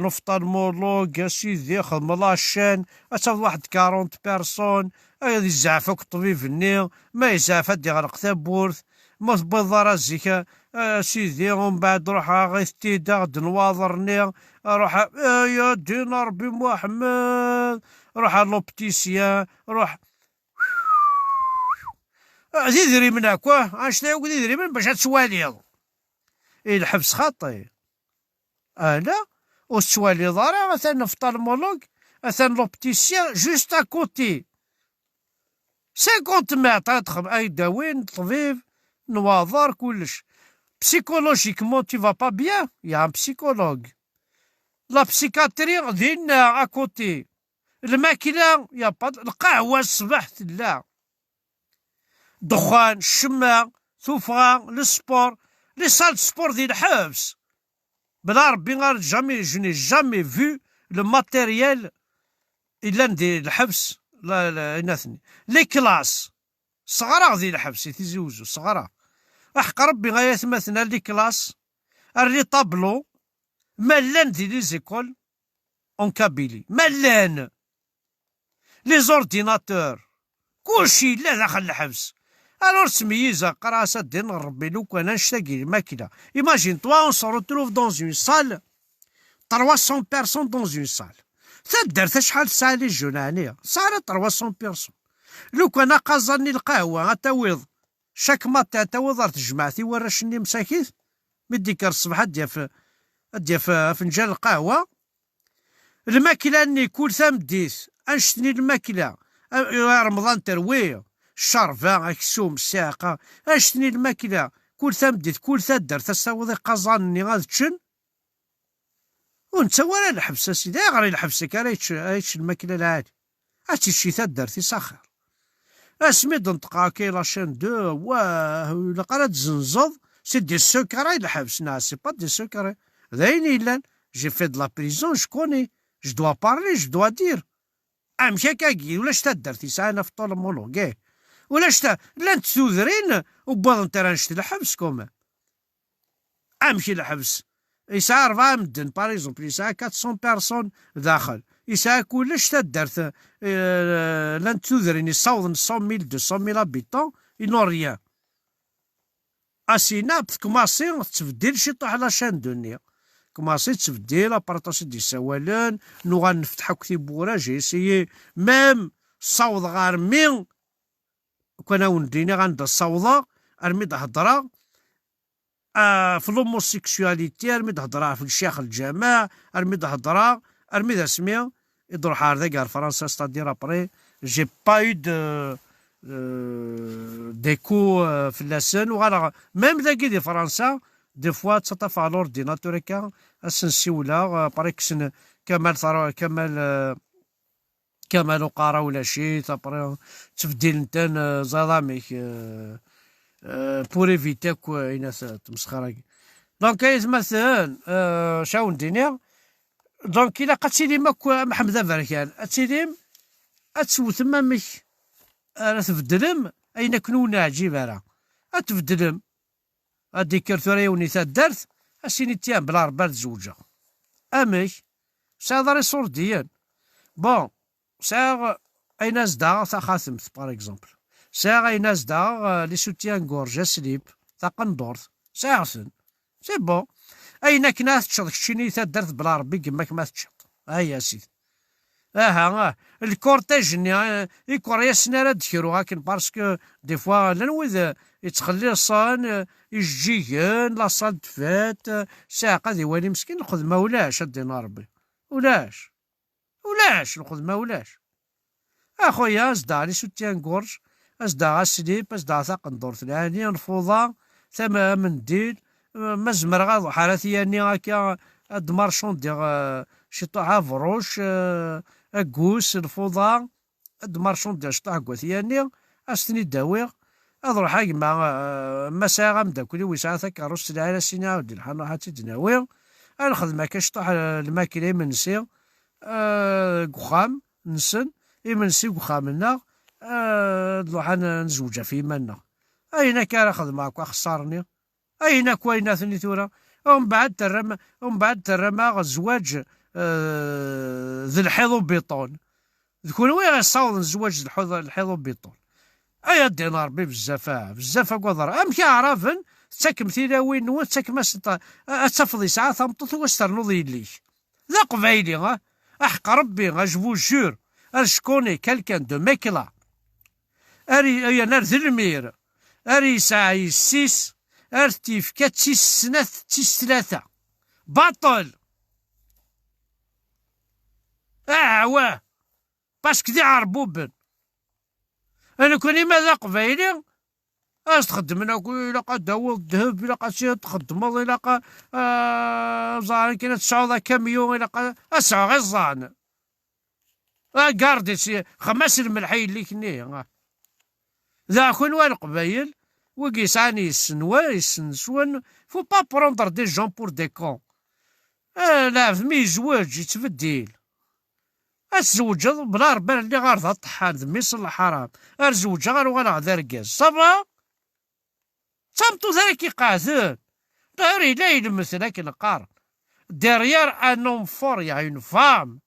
نوفتالمولوج سيدي خدم لاشين اتاخد واحد 40 بيرسون، ايا دي زعفك الطبيب الني ما يزعف دي غرق ثبورث ما تبيض راسك سيدي، ومن بعد روح غير تيدا غد نواظرني روح يا دين ربي محمد، روح لوبتيسيان روح ديدري من هكا اشناو ديدري من باش تسواليض الحبس خاطي لا وتسواليض راه مثلا نوفتالمولوج مثلا لوبتيسيان جوست اكوتي 50 متر تدخل اي داوين طبيب نواظر كلش. psychologiquement tu vas pas bien, il y a un psychologue. La psychiatrie دينا اكوتي، الماكلة يا با القهوة الصباح لا، دخان الشماع ثوفغان السبور لي سال سبور ديال الحبس بلا ربي غير جامي جوني جامي فيو لو ماتيريال الا ديال الحبس لا ناثني لي كلاس صغار ديال الحبس يتزوجوا صغار احق ربي غاية مثلا لي كلاس لي طابلو مالان ديال لي زيكول اون كابيلي مالان لي زورديناتور كلشي لا داخل الحبس، الور تميز قراسة دين ربي لو كان نشتاقي الماكلة. ايماجين توا اون سو روتروف دون اون سال 300 بيرسون دون اون سال، تدرت شحال ساعة لي جونانية ساعة 300 بيرسون، لو كان قازني القهوة غتاويض شاك ماتان تاويض تجمعتي وراشني مساكيت مديك الصبح اديا في فنجان القهوة، الماكلة اني كل ثمديت انشتني الماكلة رمضان ترويه الشرفة اكسوم الساقة انشتني الماكلة كل ثمديت كل ثدر تساوضي قازاني غاد تشن ونتا ولا الحبس سيدي غير الحبسك رايتش الماكلة العادي هاتي شي ثدر تيسخر اسمي دنطقا كي لاشين دو واه ولا قرات زنزض سي دي سوكري الحبس نا سي با دي سوكري داين الا جي في د لا بريزون جو كوني جو دوا بارلي جو دوا دير امشي كاكي ولا شتا درتي ساعه في طول مونولوغ ولا شتا لا انت تذرين وباض انت راه نشتي الحبس كوما امشي الحبس يسعى 4 مدن باريزومبل يسعى 400 بيرسون داخل يسعى كلش تدرت لا انت تذرين يصوض 100,000 200,000 ابيتون ينو ريان اسينا كوماسي تبدل شي طوح لا شان دنيا كوماسي تبدل ابارطاش دي سوالن نو غنفتحو كتيب بورا جي اسيي ميم صوض غير مين كنا ونديني غندا الصوضه ارمي هضره في لوموسيكسواليتي ارمي هضره في الشيخ الجماع ارمي هضره ارمي سميه يدور حار ذا كار فرنسا ستادير ابري جي با يو دو ديكو في اللسان وغالا ميم ذاكي دي فرنسا دي فوا تسطف على الاورديناتور هكا السنسيولا باريكسن كمال كمال وقارا ولا شي تابري تبديل نتان زضاميك بور ايفيتاك ايناس تمسخرة دونك مثلا شاون دينيا دونك الا قتيلي ماك محمد بركان اتيليم اتسو تمامك راه تبدلم اين كنونا عجيب راه اتبدلم هاديك ثريا ونيتا دارت اسيني تيام بلا ربع زوجة امك ساعة ريسور ديال بون ساعة اي ناس دا تا خاتمت باغ اكزومبل ساعة اي ناس دا لي سوتيان كورجا سليب تا قندورت ساعة سن سي بون اين كنا تشط كشيني تا دارت بلا ربي كماك ما تشط هيا سيدي الكورتيج يكوريا سنارة دكيرو هاكن بارسكو دي فوا لنوذ يتخلي الصان يجيكن لاصال دفات ساعة قادي والي مسكين الخدمة ولاش ادينا ربي ولاش الخدمة ولاش اخويا ازدا لي سوتيان كورج ازدا سليب ازدا ثاق ندورت العاني نفوضا ثما منديل مزمر غاض حالتي اني هكا هاد مارشون ديال شي طاعة فروش اكوس الفوضى اد مارشونداج طاح كوثياني استني داويغ هاد روح مع مسا غامداكلي ويسعى تاكاروس العائلة سيني عاود الحال حتى تناوي نخدم كاش طاح الماكينة يمنسي كوخام نسن يمنسي كوخامنا نروح نزوجها في منا اين كان خدمة هاكا خسرني اين كوينا ثني ثورة ومن بعد ترمى الزواج ذي الحيض وبيطون تكون وين غيصاوض الزواج الحيض وبيطون ايا دينا ربي بزاف قدر امك عرفن تساكم تيلاوين نوان تساكم تفضي ساعة ثمطط واسترنوض يليك ذا قبايلي احق ربي جو جور اشكوني كالكان دو ميكلا اري ايا نار ذي المير اري ساعة يسيس ارتيف كاتسيس سنة تيس ثلاثة باطل واه باسكو دي عربوبن انا كوني ماذا قبايلي اش تخدم انا إلا قد داول الذهب إلا قد تخدم إلا قد زعما كاين تسعود كاميون إلا قد اسعى غير الزان كاردي خمس الملحي اللي كني ذا كون وين قبايل وكيساني يسنسون فو با بروندر دي جون بور دي كون لا مي يزواج يتبدل اتزوج بلا ربان اللي غارضها الطحان ذمي يصل الحرام ارزوج غير وانا غدا ركاز صافا صمتو ذاك يقاثن داري لا يلمس لكن القار ديريير ان اون فور يا اون فام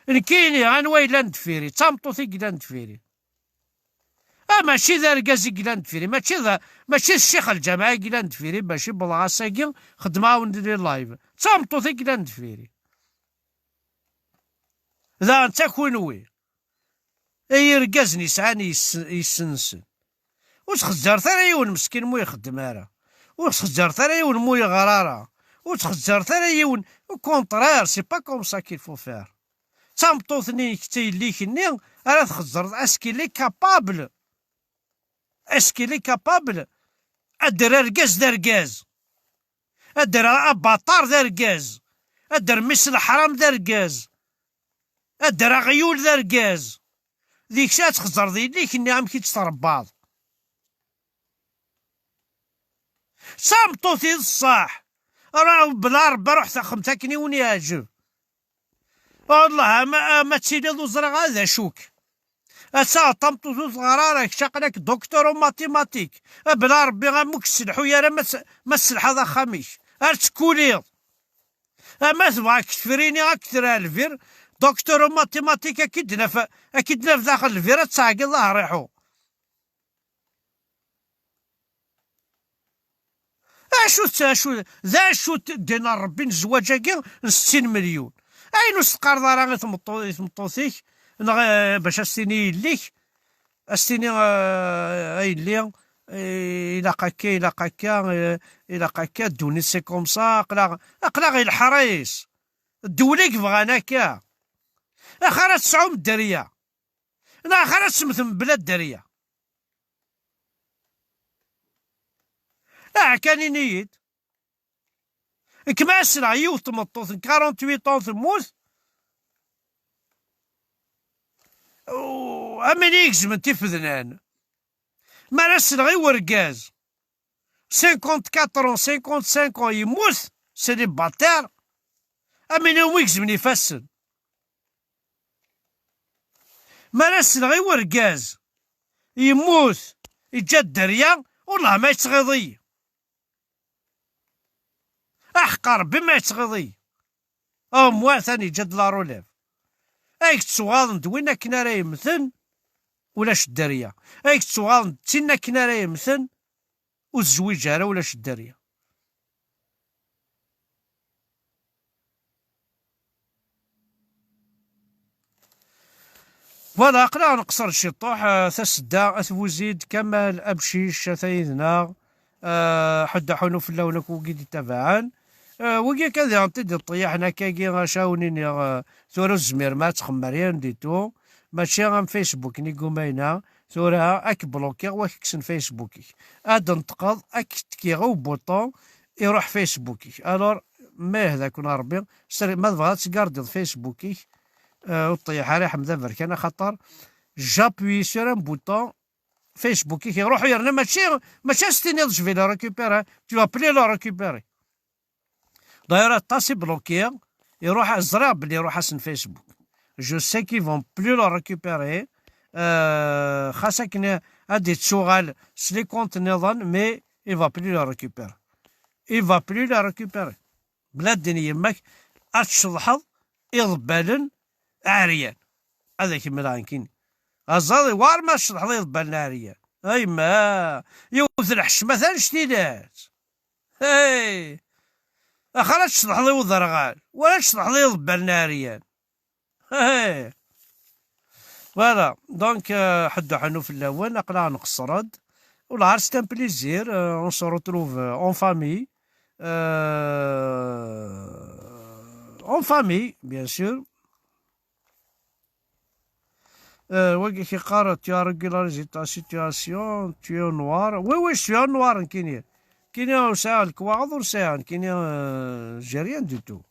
نكيني غنوي لا ندفيري صمتو ثيك لا ندفيري ماشي ذا ركاز كلا ندفيري ماشي الشيخ الجامعي كلا ندفيري ماشي بلاصاكي خدمة وندير لايف صمتو ثيك لا ندفيري ذا انت كونوي اي ركازني سعاني يسنسن واش خزرت انا يون مسكين مو يخدم هذا واش خزرت انا يون مو غراره واش خزرت انا يون كونطرير سي با كوم سا كيل فو فير تامطوثني كتي لي كني راه تخزر اسكي لي كابابل ادير ركاز دار ركاز ادير اباطار دار ركاز ادير مس الحرام دار ركاز ادير غيول دار ركاز ديك ساعه تخزر لي كني عم كي تترباض صامتوثي الصح راه بلا ربي روح خمتاكني وني يعجب والله ما تسيدي الوزراء هذا شوك اسا طمطوث غرارك شقلك دكتور وماتيماتيك بلا ربي غاموك السلحو يا راه ما السلح هذا خميش ارتكوليض ما تبغاك تفريني اكثر الفير دكتور وماتيماتيك اكيد نف داخل الفير تساقي الله ريحو اشو ذا شو دينا ربي الزواج كاع 60 مليون اين استقر راه تمطوثيك باش استيني ليك استيني اي لي الى قاكا دوني سي كوم سا اقلا غير الحرايس الدوله كيف غناكا اخرا تسعوم الدريه انا اخرا تسمثم بلا الدريه كان نيت كما اسرع يوث تمطوث 48 طون تموت امين يكزم انت فذنان ما راسل غير وركاز 54 55 يموت سيلي باتير امين هو يكزمني يفسن ما راسل غير وركاز يموت يجا الدريا والله ما يتغيضي احقر بما يتغيضي موا ثاني جد لا روليف ايك تسوغاض ندوينا كنا راه يمثن ولاش الدريه ايك تسوغاض تينا كنا راه يمثن والزويج راه ولاش الدريه فوالا قلنا نقصر الشطوح تسدا اثبوزيد كمال ابشيش ثايدنا حدا حنو في اللونك وكيدي تبعان وكي كذا نطيد الطياح هنا كاكي غاشاونيني ثورة الزمير ما تخمرين ديتو ماشي غام فيسبوك ني قومينا ثورة اك بلوكي واكسن فيسبوكي اد نتقض اك تكي غو بوطون يروح فيسبوكي الور ما هذاك ربي ما تبغى تقاردي فيسبوكي وطيح على حمزه بركان خاطر جابوي سور ان بوطون فيسبوك كيروحوا يرنا ماشي ستيني جو في لا ريكوبيري تو ابلي لا ريكوبيري دايره طاسي بلوكي يروح الزرع بلي يروح اسن فيسبوك جو سي كي فون بلو لا ريكوبيري خاصة كنا هادي تشوغال سلي كونت نظن مي il va plus la récupérer il va plus la récupérer بلا دين يماك اتشضحض إضبالن عريان هذا كيما راه كاين الزاضي وار ما تشضحض إضبالن عريان اي ما يوث الحشمة ثان شتيلات هاي اخرى تشضحضي وضرغال ولا تشضحضي إضبالن عريان هاي فوالا دونك حدو حنو في الاول نقلا نقصرد والعار سي ان بليزير اون سو روتروف اون فامي اون فامي بيان سور وكي كيقارا tu as régularisé ta situation tu es noir وي je suis en noir كاين ساعة الكواعض وساعة كاين جيريان دو تو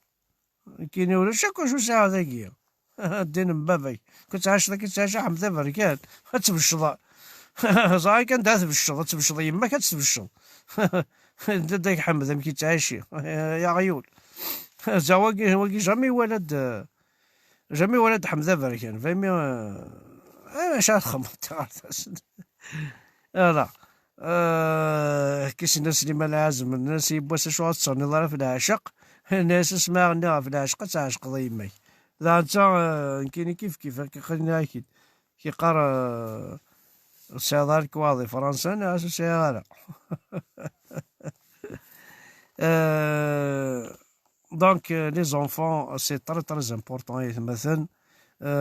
كاين ولا شاكو شو ساعة ذاكيا الدين من بابك كنت عايش ذاك تعيش حمزة بركان تبشض صاي كان تبشض تبشض يماك تبشض داك حمزة مكي تعيشي يا غيول واقي جامي ولد حمزة بركان فهمي اش خممت لا كيس الناس اللي ما لازم الناس يبوس شو تصني ضرا في العشق الناس اسمع غنى في العشق تعشق ضيمي لا انت كاين كيف خلينا اكيد كيقرا السيدار كواضي فرنسا ناس السيارة دونك لي زونفون سي تري تري امبورطون مثلا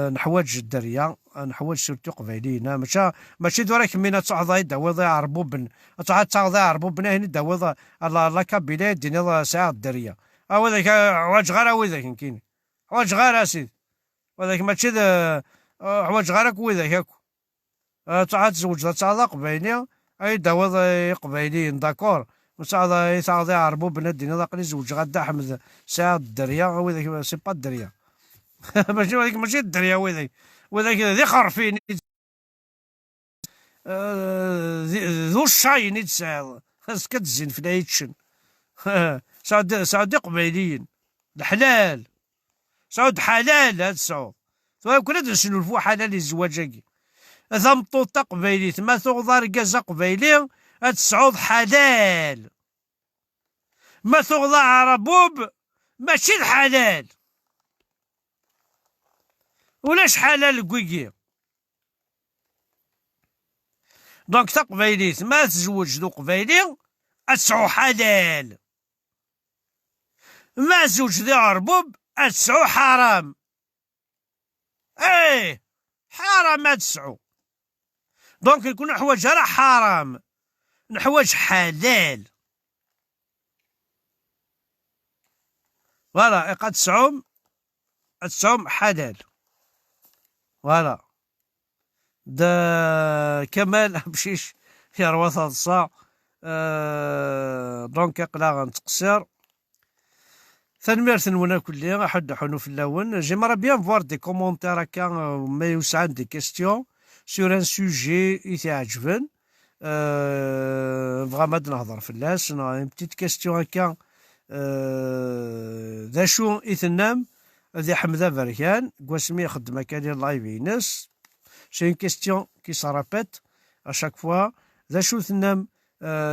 نحواج الدريه نحواج سورتو قبايلينا ماشي دورا كمينا تعضاي داوض يعربو بن تعضاي يعربو بنا هنا داوض لا كابيلا دينا ساعه الدريه هذاك حواج غير هذاك كاين حواج غير اسيدي وهذاك ماشي حواج غير وذاك هاكو تعاد تزوج تعضا قبايلي اي داوض قبايليين داكور وساعه تعضاي يعربو بنا دينا قلي زوج غدا حمد ساعه الدريه وذاك سي با الدريه ماشي الدريه وذاك ذي خرفين ذو الشاين يتساعد خاص كتزين في العيتشن سعود قبايليين الحلال سعود حلال هاد سعود كنا نسولفو حلال الزواج ثمطوطة قبايلي ثما ثغضى ركازة قبايلي هاد سعود حلال ما ثغضى عربوب ماشي الحلال ولاش حلال كويكي دونك تقبايلي ما تزوج ذو قبايلي أتسعو حلال ما زوج ذي عربوب أتسعو حرام ايه حرام أتسعو دونك يكون حوايج راه حرام نحوايج حلال فوالا قد تسعوم حلال فوالا دا كمال مشيش في رواث هاد الصاع دونك قلا غنتقصر ثنميرث نونا كلي حد حنو في اللون جيمرا بيان فوار دي كومونتير هكا ما يوسعن دي كيستيون سور ان سوجي يتعجبن بغا ما نهضر فلاس ان بتيت كيستيون هكا ذا شو إثنام ذي حمزة بركان قواسمي يخدم هكا ديال لايف ينس سي اون كيستيون كي سارابيت اشاك فوا ذا شو ثنام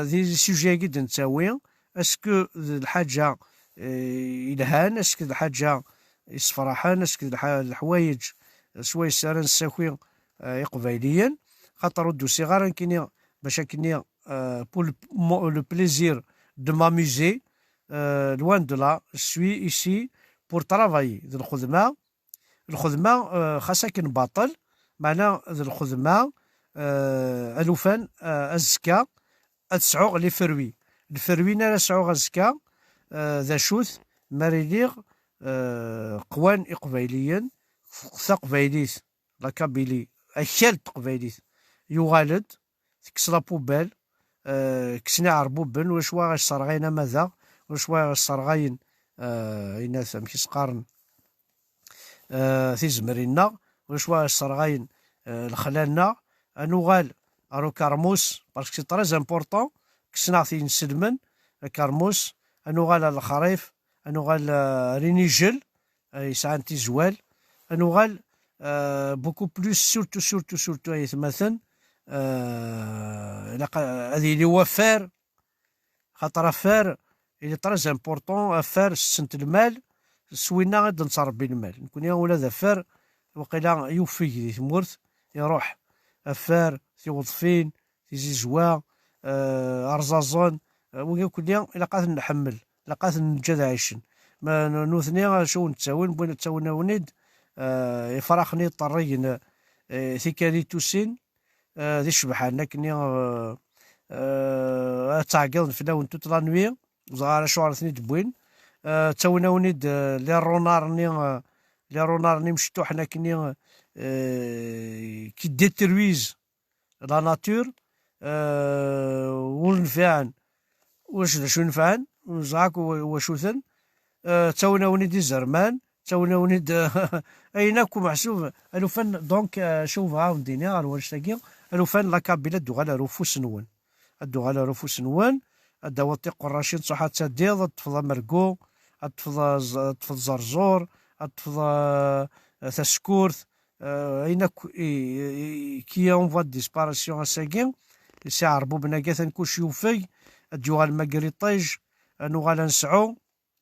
ذي سوجي جدا نتساوي اسكو الحاجة يلهان اسكو الحاجة يصفرحان اسكو الحوايج شوي سارن الساكوي قبايليا خاطر ودو صغار كاين باش كني بور لو بليزير دو ماميزي loin de là je suis ici pour travailler ذي الخدمة خاصها كنباطل معنا ذي الخدمة ألوفان الزكا أتسعو لي فروي الفروي نالا سعو الزكا ذا شوث ماريليغ قوان إقبايليا ثقبايليث لاكابيلي أكال تقبايليث يغالد تكس لابوبال كسنا عربوبن وشوا غاش صرغينا ماذا وشوا غاش صرغاين إناث مكي سقارن تيزمرينا ولا شوا الصرغاين الخلالنا نوغال ارو كارموس باسكو سي تري امبورطون كسنا تينسلمن كارموس نوغال الخريف نوغال رينيجل يسعان تيزوال نوغال بوكو بلوس سورتو يتمثل هذه اللي هو فار خاطر فار اللي تري امبورطون فار سنت المال سوينا غاد نصربي المال نكون ولا ذا فار وقيلا يوفي دي تمورت يروح افار تيوظفين تيزيزوا ارزازون وكل يوم الا قات نحمل الا قات نجد عايشن ما نوثني شو نتساوي بوين نتساوي ونيد يفرحني طريين ثيكالي توسين ذي شبحان كني تعقل في لون توتلانوي وزغار شوار ثني دبوين تساوينا ونيد لي رونارني مشتو حنا كني كي ديترويز لا ناتور ونفعن واش نفعن وزعاك وشوثن تساوينا ونيد الزرمان تساوينا ونيد ايناكو محسوب الوفن دونك شوف عاود ديني الورش تاكي الوفن لا كابيلا دوغالا رفوس نون الدوغالا رفوس نون الدواتي قراشين صحات تديض الطفل مرقو الطفل زرزور الطفل تسكورث ايناك كي اون فوا ديسباراسيون اساكي سي عربو بناكاثن كلشي يوفي الدوغال ماكريطيج نوغالا نسعو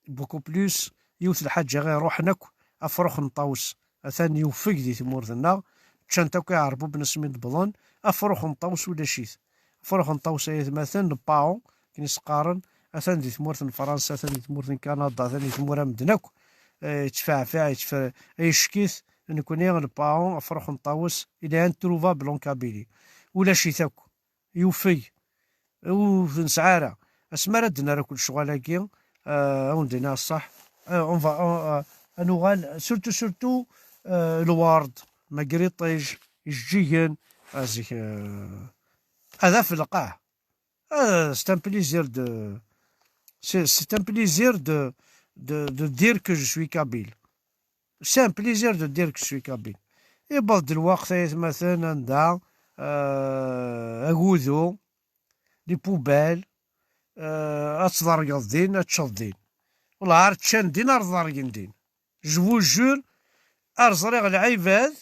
بوكو بلوس يوث الحاجه غير روحناك افروخ نطاوس اثاني يوفيك دي ثمورثنا تشانتا كيعربو بنسميت بلون افروخ نطاوس ولا شيث افروخ نطاوس مثلا باون كي نسقارن اثان دي ثمورث فرنسا اثان دي ثمورث كندا اثان دي ثمورا مدناك يتفاعفع يشكيث نكون الباون افروخ نطاوس الى ان تروفا بلون كابيلي ولا شيثاك يوفي ونسعارة اسما ردنا راه كل شغالاكي وندينا الصح اون فا نوغال سورتو الوارد ماكريطيج الجيجن هذيك هذا في القاع سي ان بليزير دو سي ان بليزير دو دير كو جو سوي كابيل سي ان بليزير دو دير كو سوي كابيل يبض الوقت مثلا عندها اغوذو لي بوبال اتضرقض دين اتشض والله عار تشاندين ارضارقين دين جو جور ارزريغ العباد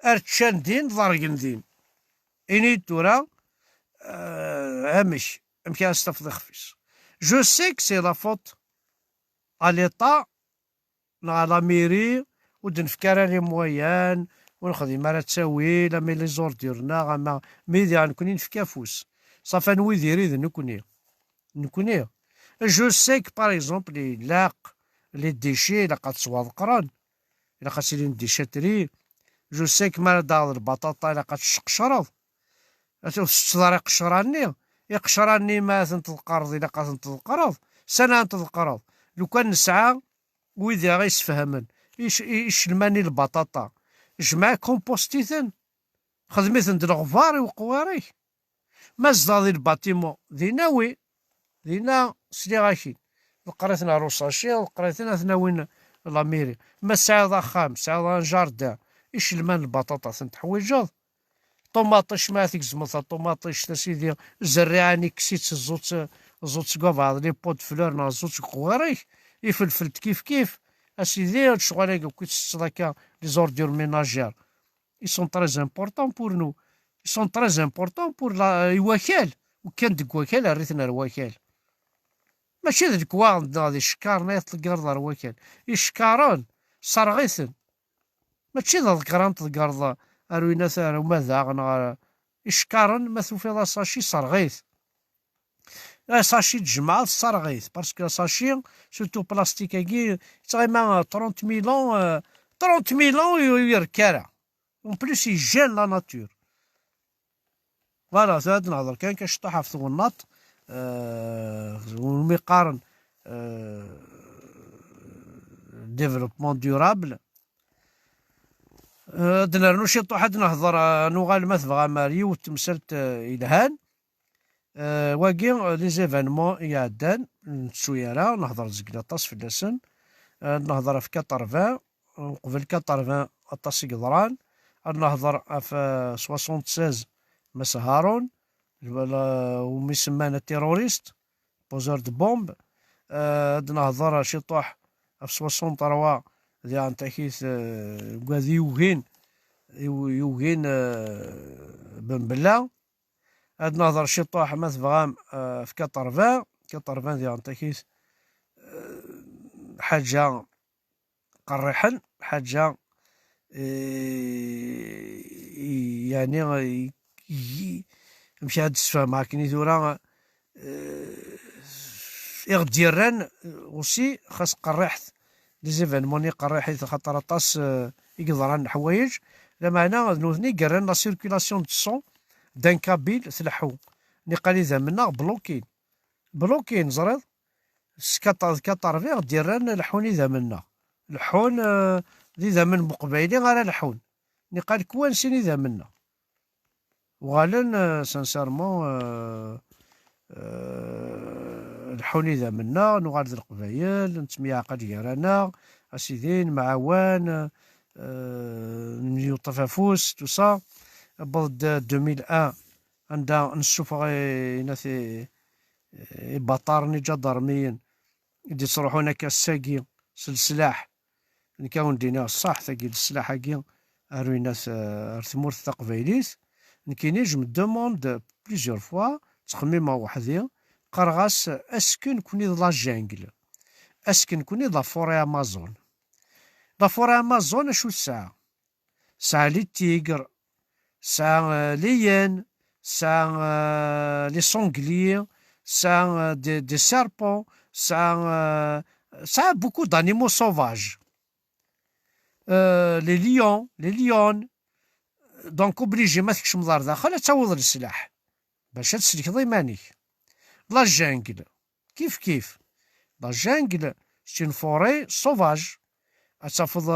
ارتشاندين ضارقين دين اني تورا امش امكان استفض خفيس جو سي كو سي لا فوت ا ليطا لا لا ميري ودنفكر لي مويان ونخدم راه تساوي لا مي لي زور ديالنا غاما ميدي غنكوني نفكا فوس صافا نوي ديري نكوني جو سي كو باغ اكزومبل لاق لي ديشي الا قد صواد قران الا قد سيرين ديشاتري جو سي كو مال داغ البطاطا الا قد تشقشرض تستضري قشراني يقشراني ما تنتقرض الا قد تنتقرض سنه تنتقرض لو كان نسعى ويدي غيسفهمن يشلماني البطاطا جمع كومبوستيثن خدميثن د الغفار وقواري ما زدادي الباتيمون دينا سليغاكي لقريتنا روساشي لقريتنا ثناوين لاميري ما سعيد خام سعيد جاردان يشلمان البطاطا تنتحويجض طوماطيش ما تكزمط طوماطيش سيدي زريعاني كسيت زوت كوفا لي بوت فلور نا زوت قواري يفلفلت كيف اسيدي الشغل كي تستلاكا لي زوردور ميناجير ils sont très importants pour nous ils sont très importants pour la الوكال وكان ديك وكال ريتنا الوكال ماشي ديك واحد غادي شكارنا تلقى الوكال يشكارون صرغيثن ماشي ذكران تلقى اروينا ثار وماذا غنا يشكارن ما ثوفي ساشي صرغيث ساشي تجمع الصرغيث باسكو ساشي سورتو بلاستيكاكي تقريبا 30000 ans 30000 ans يركارا اون بليس يجان لا ناتور فوالا هاد نهضر كان كشطح في النط والمقارن ديفلوبمون ديورابل دنا شي طوحد نهضر نوغال مثبغا ماري وتمثلت الهان واقي لي زيفينمون يعدان شويه نهضر زكلاطاس في اللسن نهضر في 80 قبل 80 أطاس قدران. نهضر في 76 مس هارون ومي سمانا تيروريست بوزور دو بومب. نهضر شي طوح في 63 ديال تاكيس كوازي يوغين بن بلا. نهضر شي طوح مثلا في 80 ديال تاكيس حاجة قريحا، حاجة يعني مشي هاد السفام معاك ثورا ديران اوسي خاص قريحت لي زيفينمون قريحت خاطر طاس يقدران حوايج لا معنى نوثني قران لا سيركيلاسيون دو سون دان كابيل تلحو نقالي زعما بلوكين زريض كطرفيغ ديران لحوني زمنا لحون ذي زمن مقبيلي غير لحون نقال كوانسيني زمنا وغالن سانسارمون لحوني زمنا نغال ذي القبايل نتميعقد يرانا اسيدين معوان نيو طفافوس تو سا بعد 2001 عندها نشوف ناثي بطارني جدرميين يدي تصروحو هناك الساقي السلاح نكاون دينا الصح ثاقي السلاح هاكي ارويناس ثمورث تقبايليت نكيني جو دوموند بليزيور فوا تخميمه وحدي قرغاس اسكو نكوني لا جانجل اسكو نكوني لا فوري امازون. لا فوري امازون شو ساعة لي تيغر ساعة ليان ساعة لي سونغلي ساعة دي سيربون ساعة beaucoup d'animaux sauvages. Les lions دونك اوبليجي ما تكش مدار داخل تعوض السلاح باش تسلك ضيمانيك. لا جانجل كيف لا جانجل سي اون فوري سوفاج تافض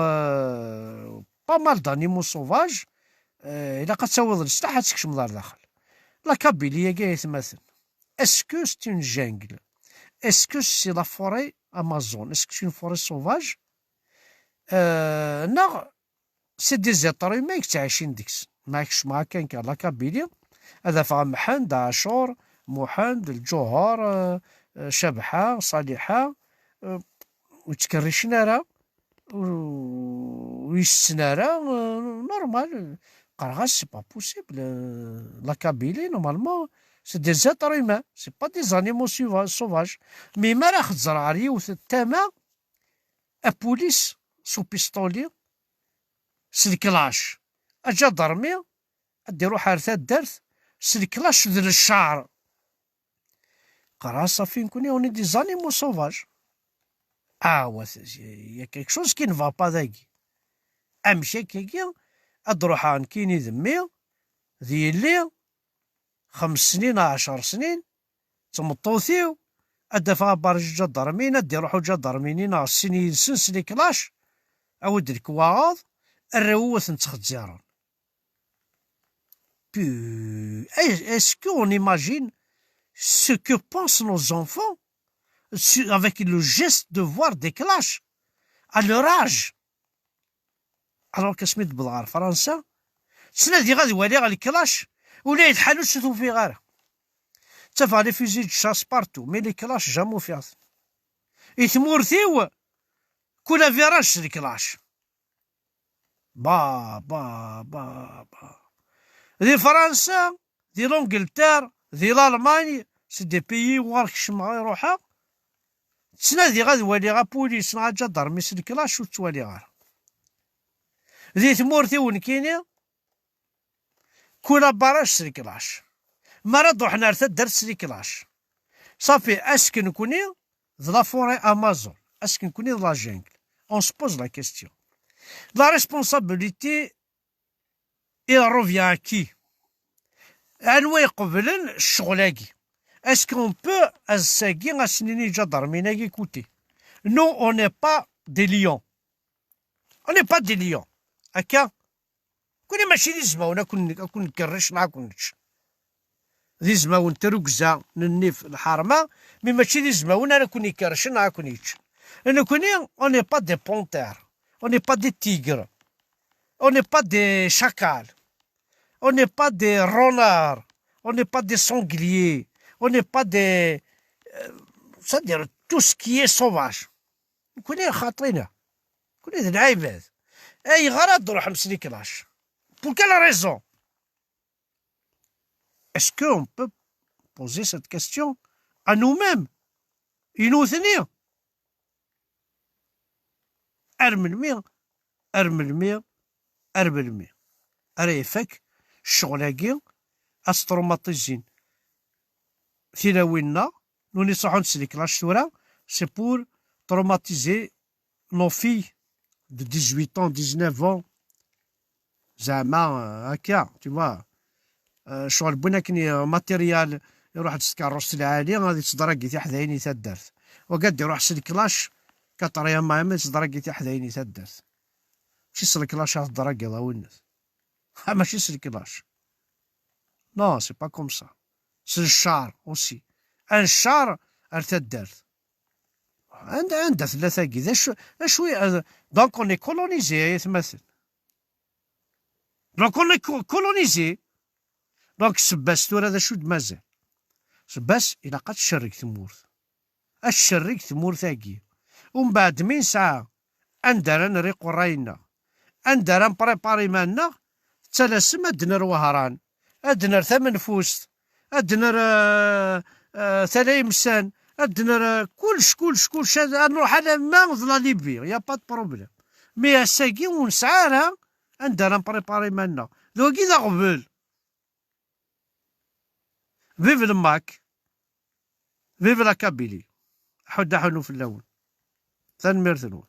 با مال دانيمو سوفاج الا قد تعوض السلاح تكش مدار داخل. لا كابيليا كاع يتمثل اسكو سي اون جانجل اسكو سي لا فوري امازون اسكو سي اون فوري سوفاج نغ سي دي زيتر مايك تعيشين ديكس ماكش مع كان لا كابيليا هذا فغا محند عاشور محند الجوهر شبحة صالحة وتكرشنا راه ويسنا راه نورمال قرغاس سي با بوسيبل. لا كابيلي نورمالمون سي دي زيتر هيومان سي با دي زانيمو سوفاج مي ما راه تزرع ريوث التاما ابوليس سو بيستولي سلكلاش اجا ضرمي اديرو حارثات دارت سلكلاش ذر الشعر قرا صافي نكوني اوني دي زانيمو سوفاج يا كيك شوز كي نفا با ذاكي امشي كيكي ادروح كيني ذمي ذي اللي 5 سنين 10 سنين تمطوثيو ادفع برج ضرمين ادي روحو ضرمينينا السنين سنسلي كلاش اود الكواغ الروث نتخزيرون est-ce qu'on imagine ce que pensent nos enfants avec le geste de voir des clashs à leur âge alors que سميت بالغار فرنسا تسنادي غادي والي غا الكلاش ولا يتحالو تشوفو في غاره تفا لي فيزي دو شاس بارتو مي لي كلاش جامو فيها يتمورثيو كل فيراج لي كلاش با ذي فرنسا ذي لونجلتير ذي الالماني سي دي بيي وارك شمغا يروحا تسنادي غادي والي غا بوليس غا جدرمي سلي كلاش وتوالي غار ذي تمورثيو نكيني كل باراج سلي كلاش مرض وحنا رثا درت سلي كلاش صافي اسكو نكوني ذا لا فوري امازون اسكو نكوني لا جونغل اون سبوز لا كيستيون لا ريسبونسابيلتي il revient à qui انو يقبلن الشغلاكي اسكو اون بو الساكي غاسنيني جدر ميناكي كوتي نو اون ني با دي ليون اون ني با دي ليون هكا كوني ماشي دي زماونا كون نكرش معاكم ذي زماون تروكزا ننيف الحرمه مي ماشي دي زماون انا كوني كرشن معاكم انا كوني اون ني با دي بونتير On n'est pas des tigres. On n'est pas des chacals. On n'est pas des renards. On n'est pas des sangliers. On n'est pas des... c'est-à-dire tout ce qui est sauvage. كلنا خاطرينه. كلنا العباد. اي غرض نروح نمسلي كلاش. Pour quelle raison? Est-ce qu'on peut poser cette question à nous-mêmes? ينوثني أرملمي أرملمي أرملمي أريفك الشغلاكي أستروماتيزين ثلاوينا نوني صحو نسلي كلاش ثورا سي بور تروماتيزي نو في de 18 ans 19 ans زعما هكا تيوا شغل بونا كني ماتيريال يروح تسكاروس العالي غادي تضرقي تحت عيني تدرت وقد يروح سلكلاش كطريا ما تضرقي تحت عيني تدرت ماشي سلكلاش تضرقي ضا ونس ماشي سلكلاش نو سي با كوم سا سي الشعر اوسي ان شعر ارتدرت عندها ثلاثة كذا شوي دونك اوني كولونيزي يتمثل دونك اوني كولونيزي دونك سباس تورا هذا شو مازال سباس إلا قد تشرك ثمورث الشرك ثمورثاكي ومن بعد من ساعة أندر نريق راينا أندر نبريباري مالنا تلاسم أدنر وهران أدنر ثمن فوست أدنر ثلاث مسان أدنر كلش نروح على ما ظلا ليبي يا با بروبليم مي الساكي ونسعارها أندر نبريباري مالنا ذو كي ذا قبل فيف الماك فيف لا كابيلي حد حنو في اللون ثان ميرثنون